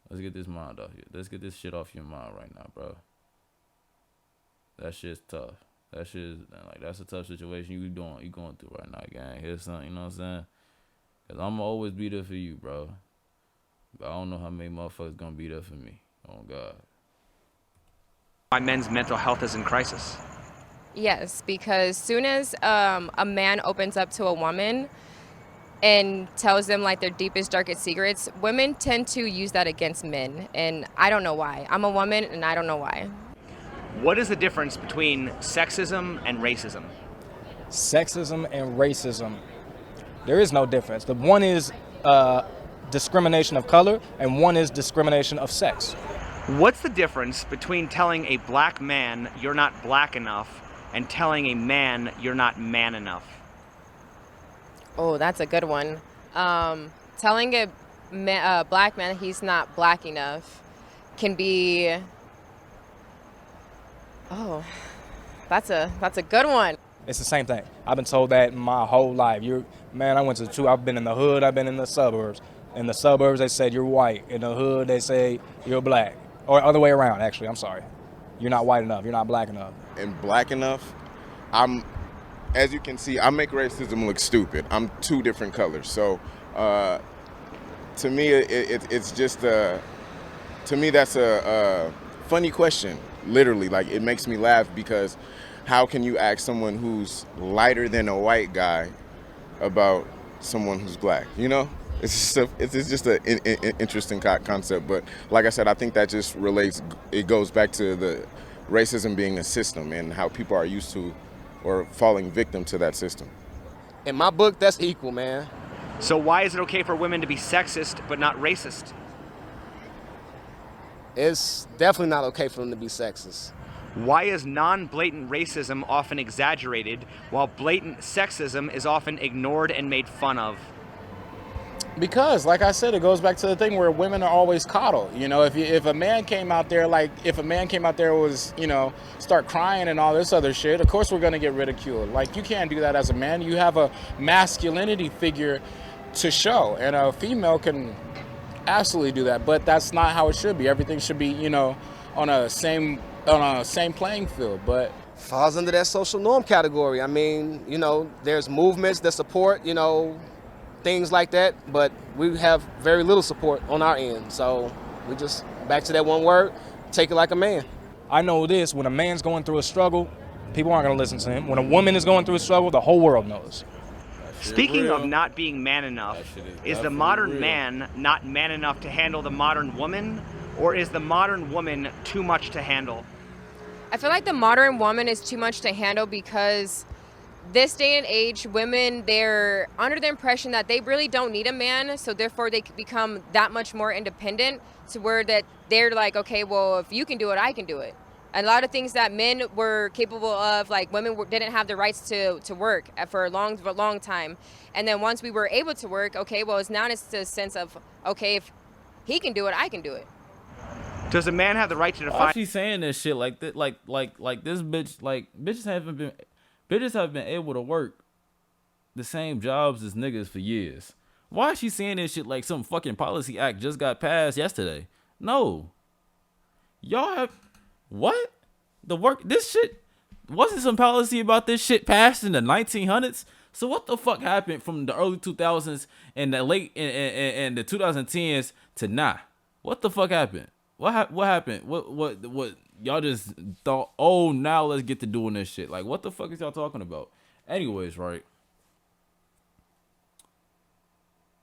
Speaker 6: Let's get this mind off you. Let's get this shit off your mind right now, bro. That shit's tough. That's a tough situation you going through right now, gang. Here's something, you know what I'm saying? Cause I'ma always be there for you, bro. But I don't know how many motherfuckers gonna be there for me. Oh God.
Speaker 1: Why men's mental health is in crisis?
Speaker 15: Yes, because soon as a man opens up to a woman and tells them like their deepest, darkest secrets, women tend to use that against men, and I don't know why. I'm a woman, and I don't know why.
Speaker 1: What is the difference between sexism and racism?
Speaker 9: Sexism and racism. There is no difference. The one is discrimination of color, and one is discrimination of sex.
Speaker 1: What's the difference between telling a black man you're not black enough and telling a man you're not man enough?
Speaker 15: Oh, that's a good one. Telling a black man he's not black enough can be... Oh, that's a good one.
Speaker 9: It's the same thing. I've been told that my whole life. I've been in the hood, I've been in the suburbs. In the suburbs, they said you're white. In the hood, they say you're black. Or other way around, actually, I'm sorry. You're not white enough, you're not black enough.
Speaker 16: And black enough, as you can see, I make racism look stupid. I'm two different colors. So to me, it's just to me, that's a funny question. Literally, like, it makes me laugh because how can you ask someone who's lighter than a white guy about someone who's black? You know, it's just an interesting concept. But like I said, I think that just relates. It goes back to the racism being a system and how people are used to or falling victim to that system.
Speaker 10: In my book, that's equal, man.
Speaker 1: So why is it okay for women to be sexist but not racist?
Speaker 10: It's definitely not okay for them to be sexist.
Speaker 1: Why is non-blatant racism often exaggerated while blatant sexism is often ignored and made fun of?
Speaker 11: Because, like I said, it goes back to the thing where women are always coddled. You know, if a man came out there, was, you know, start crying and all this other shit, of course we're gonna get ridiculed. Like, you can't do that as a man. You have a masculinity figure to show, and a female can absolutely do that. But that's not how it should be. Everything should be, you know, on a same playing field. But
Speaker 10: falls under that social norm category. I mean, you know, there's movements that support, you know, things like that, but we have very little support on our end. So we just, back to that one word, take it like a man.
Speaker 9: I know this, when a man's going through a struggle, people aren't going to listen to him. When a woman is going through a struggle, the whole world knows.
Speaker 1: Speaking of not being man enough, is the modern man not man enough to handle the modern woman, or is the modern woman too much to handle?
Speaker 15: I feel like the modern woman is too much to handle because this day and age, women, they're under the impression that they really don't need a man, so therefore they become that much more independent to where that they're like, okay, well, if you can do it, I can do it. A lot of things that men were capable of, like women didn't have the rights to work for a long time. And then once we were able to work, okay, well, it's the sense of, okay, if he can do it, I can do it.
Speaker 1: Does a man have the right to define?
Speaker 6: Why is she saying this shit like that? Like this bitch, like bitches have been able to work the same jobs as niggas for years. Why is she saying this shit like some fucking policy act just got passed yesterday? No. Y'all have what? This shit wasn't some policy about this shit passed in the 1900s. So what the fuck happened from the early 2000s and the late and the 2010s to now? What the fuck happened? What happened? What y'all just thought, oh, now let's get to doing this shit. Like, what the fuck is y'all talking about? Anyways, right?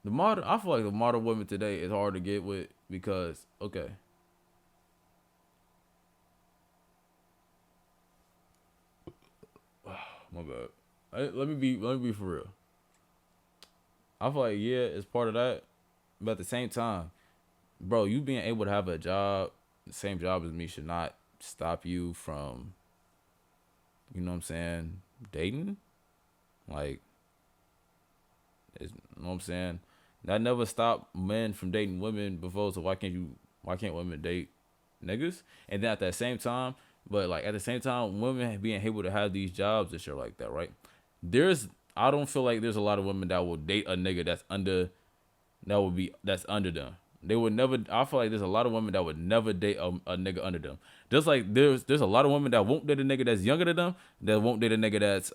Speaker 6: I feel like the modern women today is hard to get with because, okay. My bad. Let me be for real. I feel like, yeah, it's part of that. But at the same time, bro, you being able to have a job, the same job as me, should not stop you from, you know what I'm saying, dating. Like, you know what I'm saying? That never stopped men from dating women before, so why can't women date niggas? And then at that same time, women being able to have these jobs and shit like that, right? I don't feel like there's a lot of women that will date a nigga that's under them. They would never. I feel like there's a lot of women that would never date a nigga under them. Just like there's a lot of women that won't date a nigga that's younger than them, that won't date a nigga that's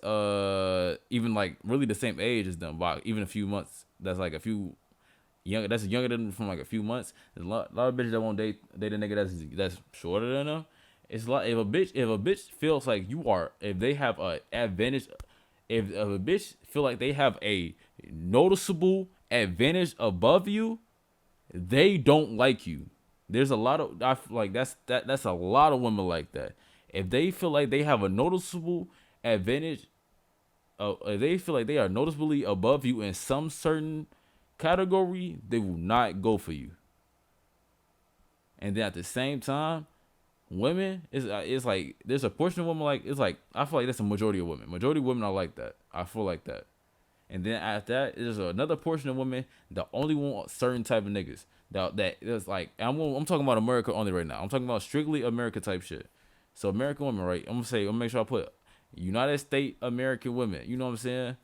Speaker 6: even like really the same age as them by even a few months. That's like a few that's younger than them from like a few months. There's a lot of bitches that won't date a nigga that's shorter than them. It's like if a bitch feels like if they have a advantage, if a bitch feel like they have a noticeable advantage above you, they don't like you. There's a lot of, I feel like that's a lot of women like that. If they feel like they have a noticeable advantage, if they feel like they are noticeably above you in some certain category, they will not go for you. And then at the same time, women, it's like there's a portion of women like, it's like, I feel like that's a majority of women. Majority of women are like that. I feel like that. And then after that, there's another portion of women that only want certain type of niggas. That is like, I'm talking about America only right now. I'm talking about strictly America type shit. So American women, right? I'm gonna make sure I put United States American women. You know what I'm saying?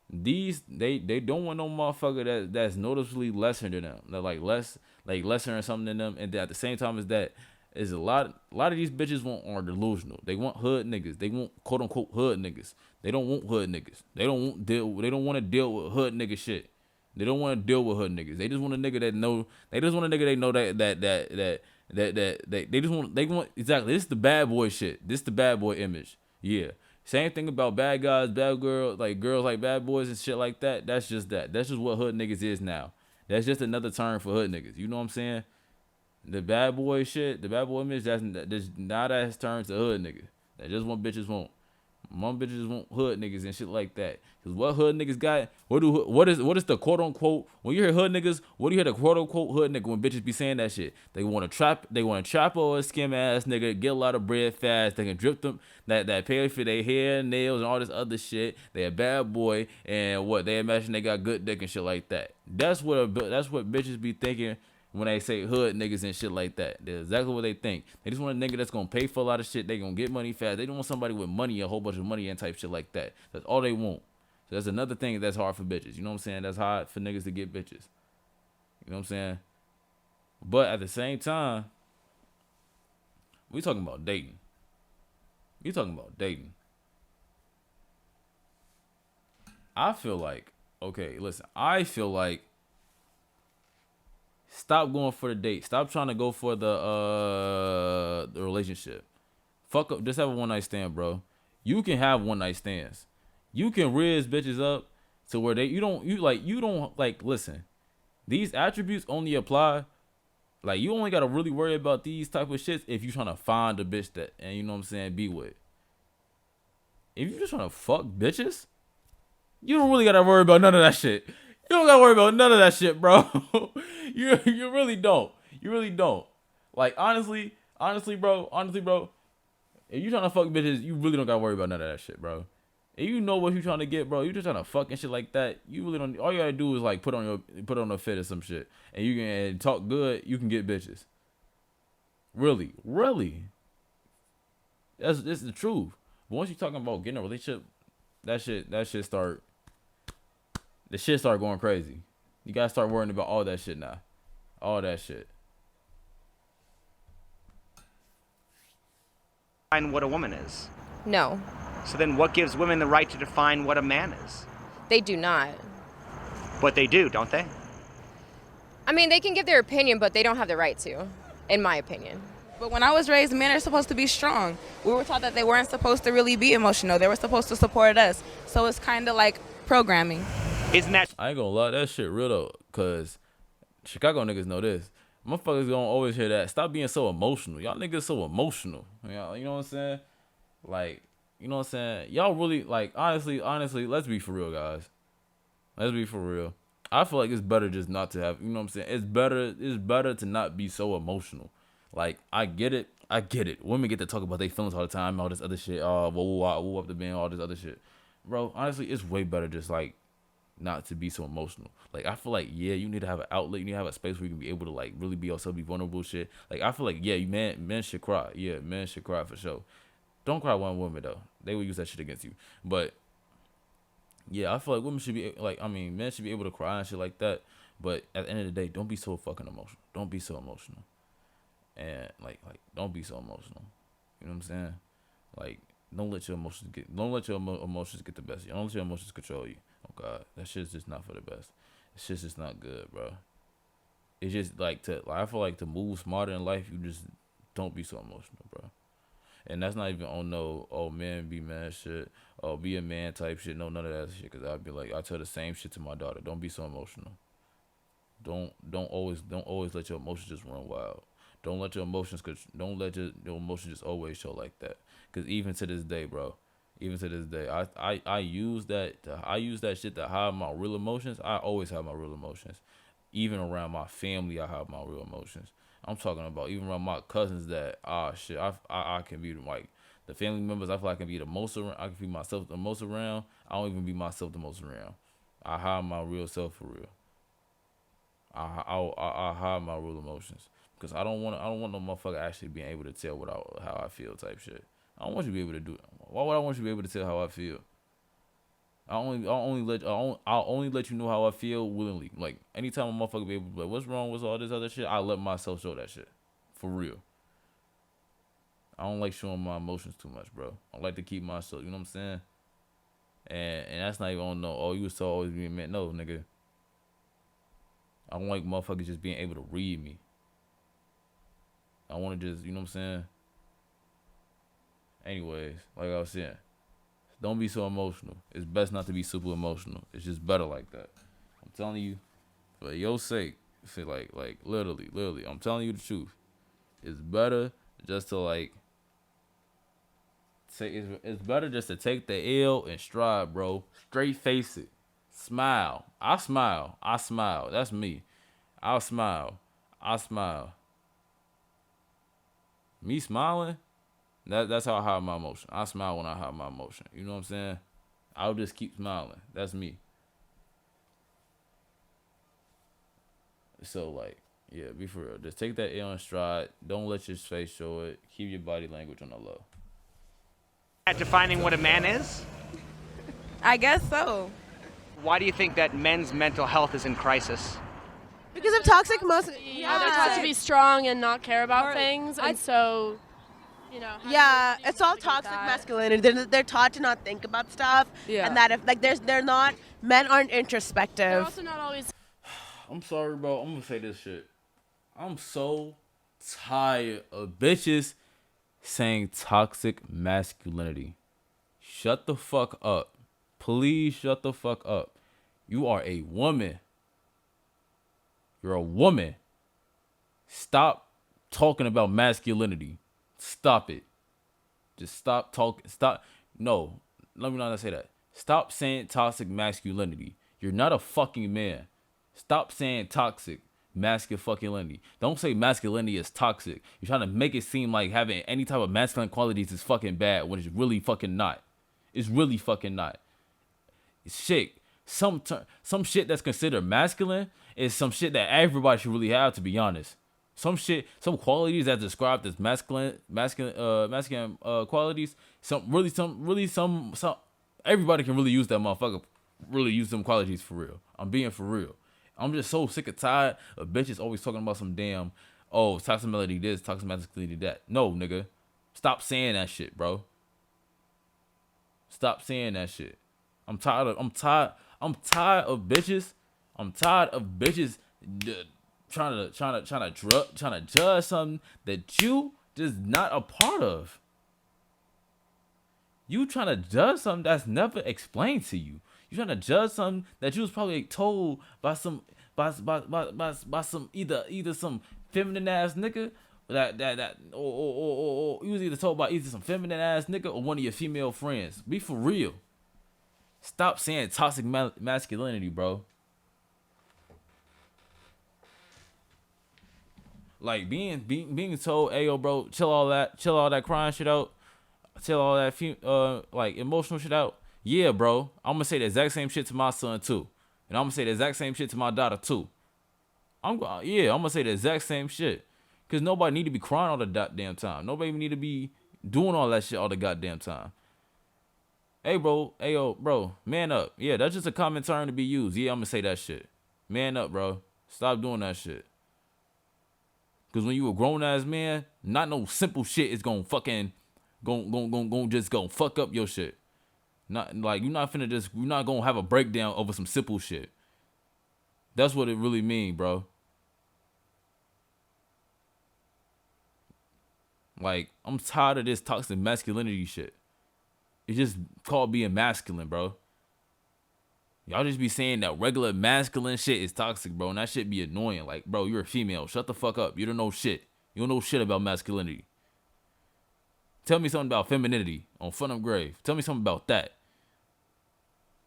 Speaker 6: These they don't want no motherfucker that's noticeably lesser than them. They're like lesser or something than them. And then at the same time as that, is a lot of these bitches are delusional. They want hood niggas. They want quote unquote hood niggas. They don't want hood niggas. They don't want to deal with hood nigga shit. They don't want to deal with hood niggas. They just want a nigga that know. They just want a nigga they know that they just want. They want exactly. This is the bad boy shit. This is the bad boy image. Yeah. Same thing about bad guys, bad girls, like girls like bad boys and shit like that. That's just that. That's just what hood niggas is now. That's just another term for hood niggas. You know what I'm saying? The bad boy shit, the bad boy image, now that has turned to hood nigga. That's just what bitches want. Mom bitches want hood niggas and shit like that. Cause what hood niggas got? What is the quote unquote? When you hear hood niggas, what do you hear the quote unquote hood nigga when bitches be saying that shit? They want to trap or a skim ass nigga, get a lot of bread fast. They can drip them that pay for their hair, nails, and all this other shit. They a bad boy, and what they imagine they got good dick and shit like that. That's what bitches be thinking when they say hood niggas and shit like that. That's exactly what they think. They just want a nigga that's gonna pay for a lot of shit. They gonna get money fast. They don't want somebody with money, a whole bunch of money and type shit like that. That's all they want. So that's another thing that's hard for bitches. You know what I'm saying? That's hard for niggas to get bitches. You know what I'm saying? But at the same time, we talking about dating. I feel like, stop going for the date. Stop trying to go for the relationship. Fuck up. Just have a one night stand, bro. You can have one night stands. You can riz bitches up to where listen. These attributes only apply. Like, you only gotta really worry about these type of shits if you trying to find a bitch that, and you know what I'm saying, be with. If you just trying to fuck bitches, you don't really gotta worry about none of that shit. You don't gotta worry about none of that shit, bro. You really don't. You really don't. Like, honestly, bro. If you trying to fuck bitches, you really don't gotta worry about none of that shit, bro. If you know what you trying to get, bro, you just trying to fuck and shit like that. You really don't. All you gotta do is like put on a fit or some shit, and you can talk good. You can get bitches. Really. That's the truth. But once you talking about getting a relationship, the shit start going crazy. You gotta start worrying about all that shit now. All that shit.
Speaker 1: Define what a woman is.
Speaker 15: No,
Speaker 1: So then what gives women the right to define what a man is?
Speaker 15: they do not.
Speaker 1: But they do, don't they?
Speaker 15: I mean, they can give their opinion, but they don't have the right to, in my opinion.
Speaker 2: But when I was raised, men are supposed to be strong. We were taught that they weren't supposed to really be emotional. They were supposed to support us. So it's kind of like programming.
Speaker 1: Isn't that?
Speaker 6: I ain't gonna lie, that shit real though, cause Chicago niggas know this. Motherfuckers gonna always hear that. Stop being so emotional. Y'all niggas so emotional. You know what I'm saying? Like, you know what I'm saying? Y'all really, like, honestly, let's be for real, guys. Let's be for real. I feel like it's better just not to have, you know what I'm saying? It's better to not be so emotional. Like, I get it. Women get to talk about their feelings all the time, all this other shit. Woo up the band, all this other shit. Bro, honestly, it's way better just, like, not to be so emotional. Like, I feel like, yeah, you need to have an outlet. You need to have a space where you can be able to, like, really be yourself, be vulnerable shit. Like, I feel like, yeah, men should cry. Yeah, men should cry for sure. Don't cry one woman, though. They will use that shit against you. But, yeah, I feel like women should be, like, men should be able to cry and shit like that. But at the end of the day, don't be so fucking emotional. Don't be so emotional. And, like, don't be so emotional. You know what I'm saying? Like, don't let your emotions get the best of you. Don't let your emotions control you. Oh, God. That shit's just not for the best. That shit's just not good, bro. It's just, I feel like to move smarter in life, you just don't be so emotional, bro. And that's not even on no, oh, man, be man shit, oh, be a man type shit. No, none of that shit. Because I'd be like, I tell the same shit to my daughter. Don't be so emotional. Don't always let your emotions just run wild. Don't let your emotions just always show like that. Because even to this day, bro, I use that shit to hide my real emotions. I always have my real emotions. Even around my family, I have my real emotions. I'm talking about even around my cousins that, shit, I can be like, the family members I feel like I can be the most around. I can be myself the most around. I don't even be myself the most around. I hide my real self for real. I hide my real emotions. Because I don't want no motherfucker actually being able to tell how I feel type shit. I don't want you to be able to do it. Why would I want you to be able to tell how I feel? I'll only let you know how I feel willingly. Like, anytime a motherfucker be able to be like, what's wrong with all this other shit? I let myself show that shit. For real. I don't like showing my emotions too much, bro. I like to keep myself, you know what I'm saying? And that's not even on no, oh, you was so always being meant. No, nigga. I don't like motherfuckers just being able to read me. I want to just, you know what I'm saying? Anyways, like I was saying, don't be so emotional. It's best not to be super emotional. It's just better like that. I'm telling you, for your sake, feel like literally, I'm telling you the truth. It's better just to It's better just to take the L and stride, bro. Straight face it. Smile. I smile. That's me. I'll smile. I smile. Me smiling, that's how I hide my emotion. I smile when I hide my emotion. You know what I'm saying? I'll just keep smiling. That's me. So, like, yeah, be for real. Just take that L in stride. Don't let your face show it. Keep your body language on the low.
Speaker 1: At defining what a man is?
Speaker 2: I guess so.
Speaker 1: Why do you think that men's mental health is in crisis?
Speaker 7: Because of toxic masculinity. Yeah, they're taught to be strong and not care about things, and so, you know.
Speaker 17: Yeah, it's all toxic masculinity. They're taught to not think about stuff, and that if men aren't introspective.
Speaker 7: They're also not always.
Speaker 6: I'm sorry, bro. I'm gonna say this shit. I'm so tired of bitches saying toxic masculinity. Shut the fuck up. Please shut the fuck up. You are a woman. You're a woman. Stop talking about masculinity. Stop it. Just stop talking. Stop. No, let me not say that. Stop saying toxic masculinity. You're not a fucking man. Stop saying toxic masculinity. Don't say masculinity is toxic. You're trying to make it seem like having any type of masculine qualities is fucking bad when it's really fucking not. It's really fucking not. It's shit. Some shit that's considered masculine is some shit that everybody should really have, to be honest. Some qualities that's described as masculine qualities. Everybody can really use that motherfucker. Really use them qualities for real. I'm being for real. I'm just so sick and tired of bitches always talking about some damn, toxic masculinity this, toxic masculinity that. No, nigga. Stop saying that shit, bro. Stop saying that shit. I'm tired of bitches. I'm tired of bitches trying to judge something that you just not a part of. You trying to judge something that's never explained to you. You trying to judge something that you was probably told by some either some feminine ass nigga or you was either told by either some feminine ass nigga or one of your female friends. Be for real. Stop saying toxic masculinity, bro. Like being told, hey yo, bro, chill all that crying shit out, chill all that like emotional shit out. Yeah, bro, I'm gonna say the exact same shit to my son too, and I'm gonna say the exact same shit to my daughter too. I'm gonna say the exact same shit, cause nobody need to be crying all the goddamn time. Nobody need to be doing all that shit all the goddamn time. Hey, bro. Hey, yo, bro. Man up. Yeah, that's just a common term to be used. Yeah, I'm gonna say that shit. Man up, bro. Stop doing that shit. Because when you a grown-ass man, not no simple shit is gonna fucking gonna fuck up your shit. Not like you're not gonna have a breakdown over some simple shit. That's what it really mean, bro. Like, I'm tired of this toxic masculinity shit. It's just called being masculine, bro. Y'all just be saying that regular masculine shit is toxic, bro, and that shit be annoying. Like, bro, you're a female. Shut the fuck up. You don't know shit. You don't know shit about masculinity. Tell me something about femininity on Fun Up Grave. Tell me something about that.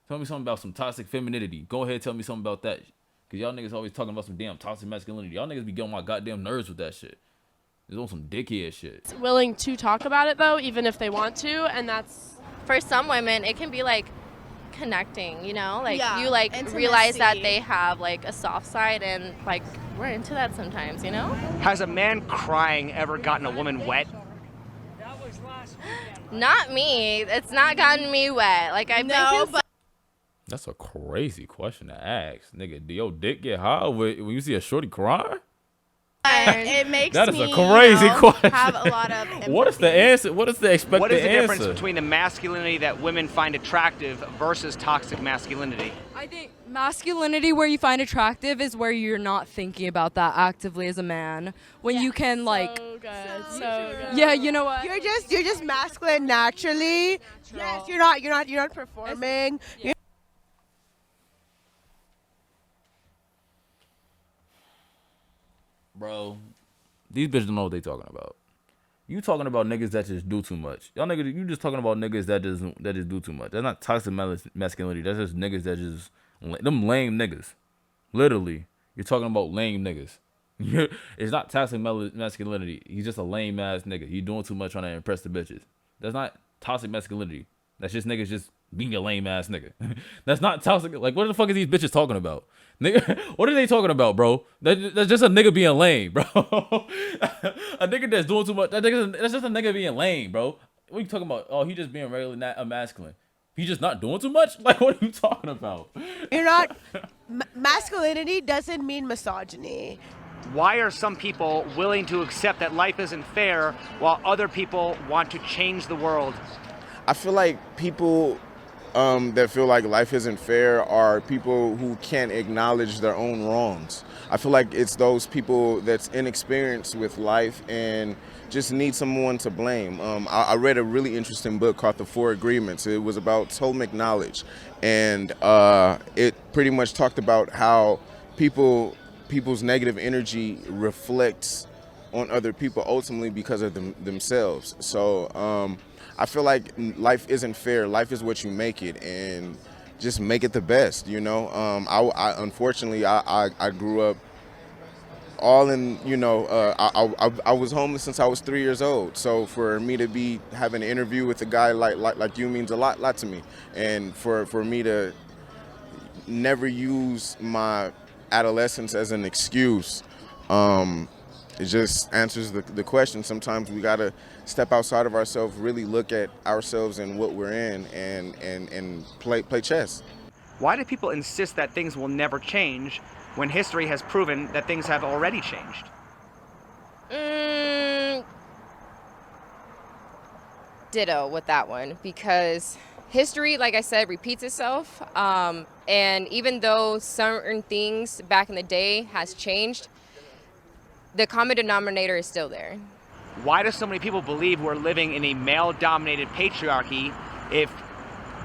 Speaker 6: Tell me something about some toxic femininity. Go ahead, tell me something about that. Because y'all niggas always talking about some damn toxic masculinity. Y'all niggas be getting on my goddamn nerves with that shit. It's on some dickhead shit.
Speaker 7: Willing to talk about it, though, even if they want to, and that's...
Speaker 18: For some women, it can be, like, connecting, you know? Like, you, like,
Speaker 3: intimacy.
Speaker 18: realize that they have, like, a soft side, and, like, we're into that sometimes, you know?
Speaker 1: Has a man crying ever gotten a woman wet?
Speaker 18: Not me. It's not gotten me wet. Like, I've been...
Speaker 6: That's a crazy question to ask. Nigga, do your dick get hard when you see a shorty crying?
Speaker 3: It makes
Speaker 6: that is
Speaker 3: me,
Speaker 6: a crazy question.
Speaker 3: have a lot of empathy.
Speaker 6: What is the answer? What is the expected answer?
Speaker 1: What is the difference between the masculinity that women find attractive versus toxic masculinity?
Speaker 4: I think masculinity where you find attractive is where you're not thinking about that actively as a man. When you can like
Speaker 7: So good.
Speaker 4: Yeah, you know what?
Speaker 17: You're just masculine naturally. Yes, you're not performing.
Speaker 6: Bro, these bitches don't know what they talking about. You talking about niggas that just do too much. Y'all niggas, you just talking about niggas that just do too much. That's not toxic masculinity. That's just niggas that just them lame niggas. Literally, you're talking about lame niggas. It's not toxic masculinity. He's just a lame ass nigga. He doing too much trying to impress the bitches. That's not toxic masculinity. That's just niggas just being a lame ass nigga. That's not toxic. Like, what the fuck is these bitches talking about? Nigga, what are they talking about, bro? That's just a nigga being lame, bro. A nigga that's doing too much. That's just a nigga being lame, bro. What are you talking about? Oh, he just being regularly not masculine. He just not doing too much? Like, what are you talking about?
Speaker 17: You're not. Masculinity doesn't mean misogyny.
Speaker 1: Why are some people willing to accept that life isn't fair while other people want to change the world?
Speaker 16: I feel like people that feel like life isn't fair are people who can't acknowledge their own wrongs. I feel like it's those people that's inexperienced with life and just need someone to blame. I read a really interesting book called The Four Agreements. It was about Tolmec knowledge, and it pretty much talked about how people's negative energy reflects on other people ultimately because of themselves. So I feel like life isn't fair. Life is what you make it, and just make it the best, you know? I unfortunately grew up all in, you know, I was homeless since I was 3 years old. So for me to be having an interview with a guy like you means a lot to me. And for me to never use my adolescence as an excuse, it just answers the question. Sometimes we gotta step outside of ourselves, really look at ourselves and what we're in, and play chess.
Speaker 1: Why do people insist that things will never change when history has proven that things have already changed?
Speaker 15: Ditto with that one, because history, like I said, repeats itself. And even though certain things back in the day has changed, the common denominator is still there.
Speaker 1: Why do so many people believe we're living in a male-dominated patriarchy if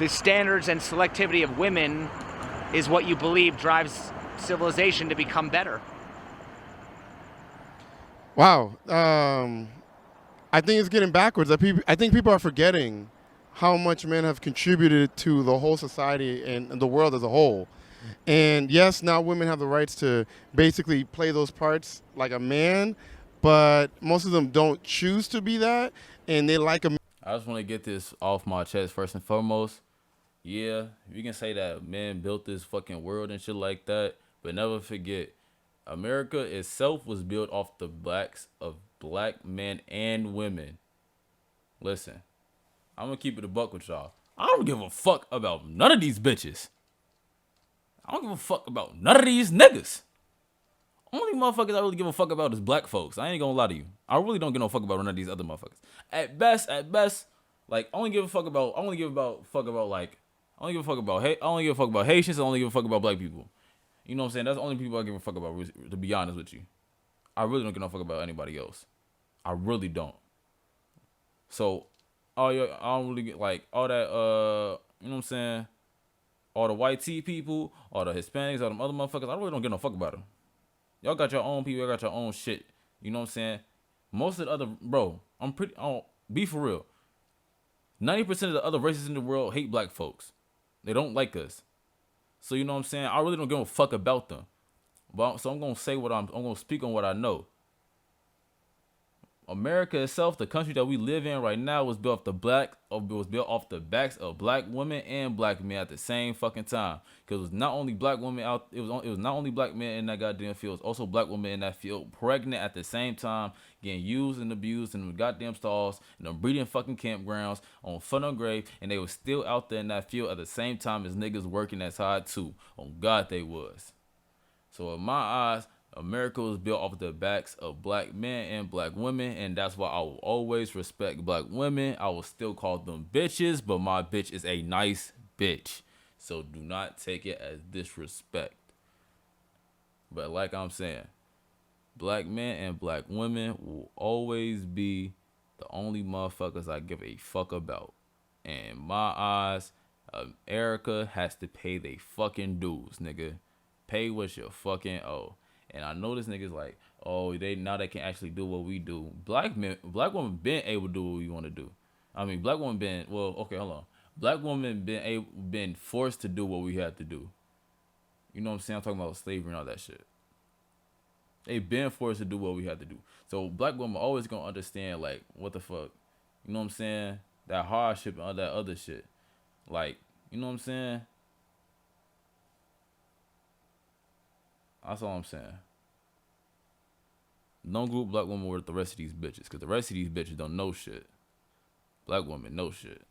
Speaker 1: the standards and selectivity of women is what you believe drives civilization to become better?
Speaker 8: Wow. I think it's getting backwards. I think people are forgetting how much men have contributed to the whole society and the world as a whole. And yes, now women have the rights to basically play those parts like a man, but most of them don't choose to be that, and they like a.
Speaker 6: I just want to get this off my chest first and foremost. Yeah, you can say that men built this fucking world and shit like that, but never forget, America itself was built off the backs of black men and women. Listen, I'm gonna keep it a buck with y'all. I don't give a fuck about none of these bitches. I don't give a fuck about none of these niggas. Only motherfuckers I really give a fuck about is black folks. I ain't gonna lie to you. I really don't give no fuck about none of these other motherfuckers. At best, like I only give a fuck about Haitians. I only give a fuck about black people. You know what I'm saying? That's the only people I give a fuck about, to be honest with you. I really don't give no fuck about anybody else. I really don't. So I don't really get like all that you know what I'm saying? All the white tea people, all the Hispanics, all them other motherfuckers, I really don't give no fuck about them. Y'all got your own people, y'all got your own shit. You know what I'm saying? Most of the other, bro, be for real. 90% of the other races in the world hate black folks. They don't like us. So you know what I'm saying? I really don't give a fuck about them. So I'm gonna say I'm gonna speak on what I know. America itself, the country that we live in right now, was built off the backs of black women and black men at the same fucking time. Because it was not only black women it was not only black men in that goddamn field, it was also black women in that field pregnant at the same time, getting used and abused in the goddamn stalls, in the breeding fucking campgrounds, on fun and grave, and they were still out there in that field at the same time as niggas working as hard too. On God they was. So in my eyes, America was built off the backs of black men and black women, and that's why I will always respect black women. I will still call them bitches, but my bitch is a nice bitch. So do not take it as disrespect. But like I'm saying, black men and black women will always be the only motherfuckers I give a fuck about. And in my eyes, America has to pay they fucking dues, nigga. Pay what you fucking owe. And I know this nigga's like, oh, they can actually do what we do. Black women been able to do what we want to do. I mean, black women been, well, okay, hold on. Black women been forced to do what we had to do. You know what I'm saying? I'm talking about slavery and all that shit. They been forced to do what we had to do. So black women always gonna understand, like, what the fuck? You know what I'm saying? That hardship and all that other shit. Like, you know what I'm saying? That's all I'm saying. Don't group black women with the rest of these bitches, because the rest of these bitches don't know shit. Black women know shit.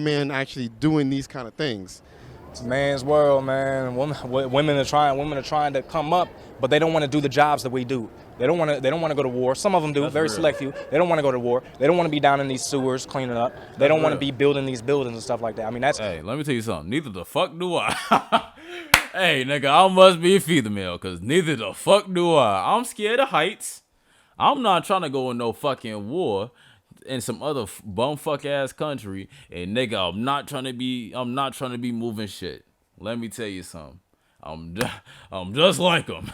Speaker 8: Men actually doing these kind of things.
Speaker 9: It's a man's world, man. Women are trying to come up, but they don't want to do the jobs that we do. They don't want to go to war. Some of them do, very select few. They don't want to go to war. They don't want to be down in these sewers cleaning up. They don't want to be building these buildings and stuff like that. I mean, that's.
Speaker 6: Hey, let me tell you something. Neither the fuck do I. Hey, nigga, I must be a female, because neither the fuck do I. I'm scared of heights. I'm not trying to go in no fucking war in some other bumfuck ass country, and nigga, I'm not trying to be moving shit. Let me tell you something. I'm just like them.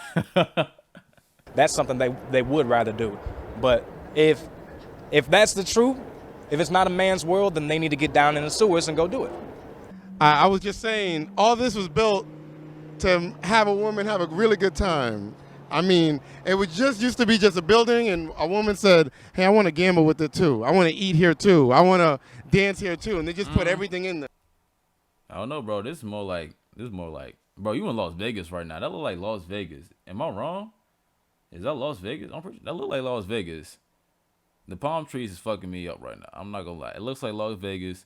Speaker 9: That's something they would rather do. But if that's the truth, if it's not a man's world, then they need to get down in the sewers and go do it.
Speaker 8: I was just saying, all this was built to have a woman have a really good time. I mean, it was used to be just a building, and a woman said, hey, I want to gamble with it too. I want to eat here too. I want to dance here too. And they just put everything in there.
Speaker 6: I don't know, bro. This is more like, bro, you in Las Vegas right now. That look like Las Vegas. Am I wrong? Is that Las Vegas? That look like Las Vegas. The palm trees is fucking me up right now. I'm not gonna lie. It looks like Las Vegas.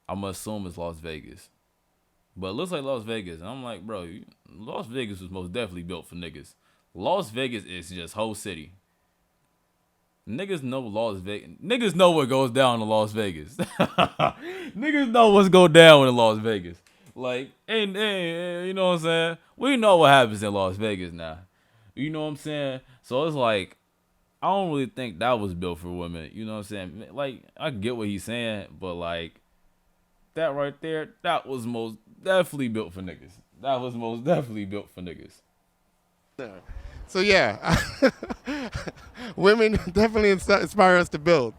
Speaker 6: I'm gonna assume it's Las Vegas. But it looks like Las Vegas. And I'm like, bro, Las Vegas was most definitely built for niggas. Las Vegas is just whole city. Niggas know Las Vegas. Niggas know what goes down in Las Vegas. Niggas know what's go down in Las Vegas. Like, hey, you know what I'm saying? We know what happens in Las Vegas now. You know what I'm saying? So it's like, I don't really think that was built for women. You know what I'm saying? Like, I get what he's saying, but like, that right there, that was most definitely built for niggas. That was most definitely built for niggas.
Speaker 8: So yeah, women definitely inspire us to build.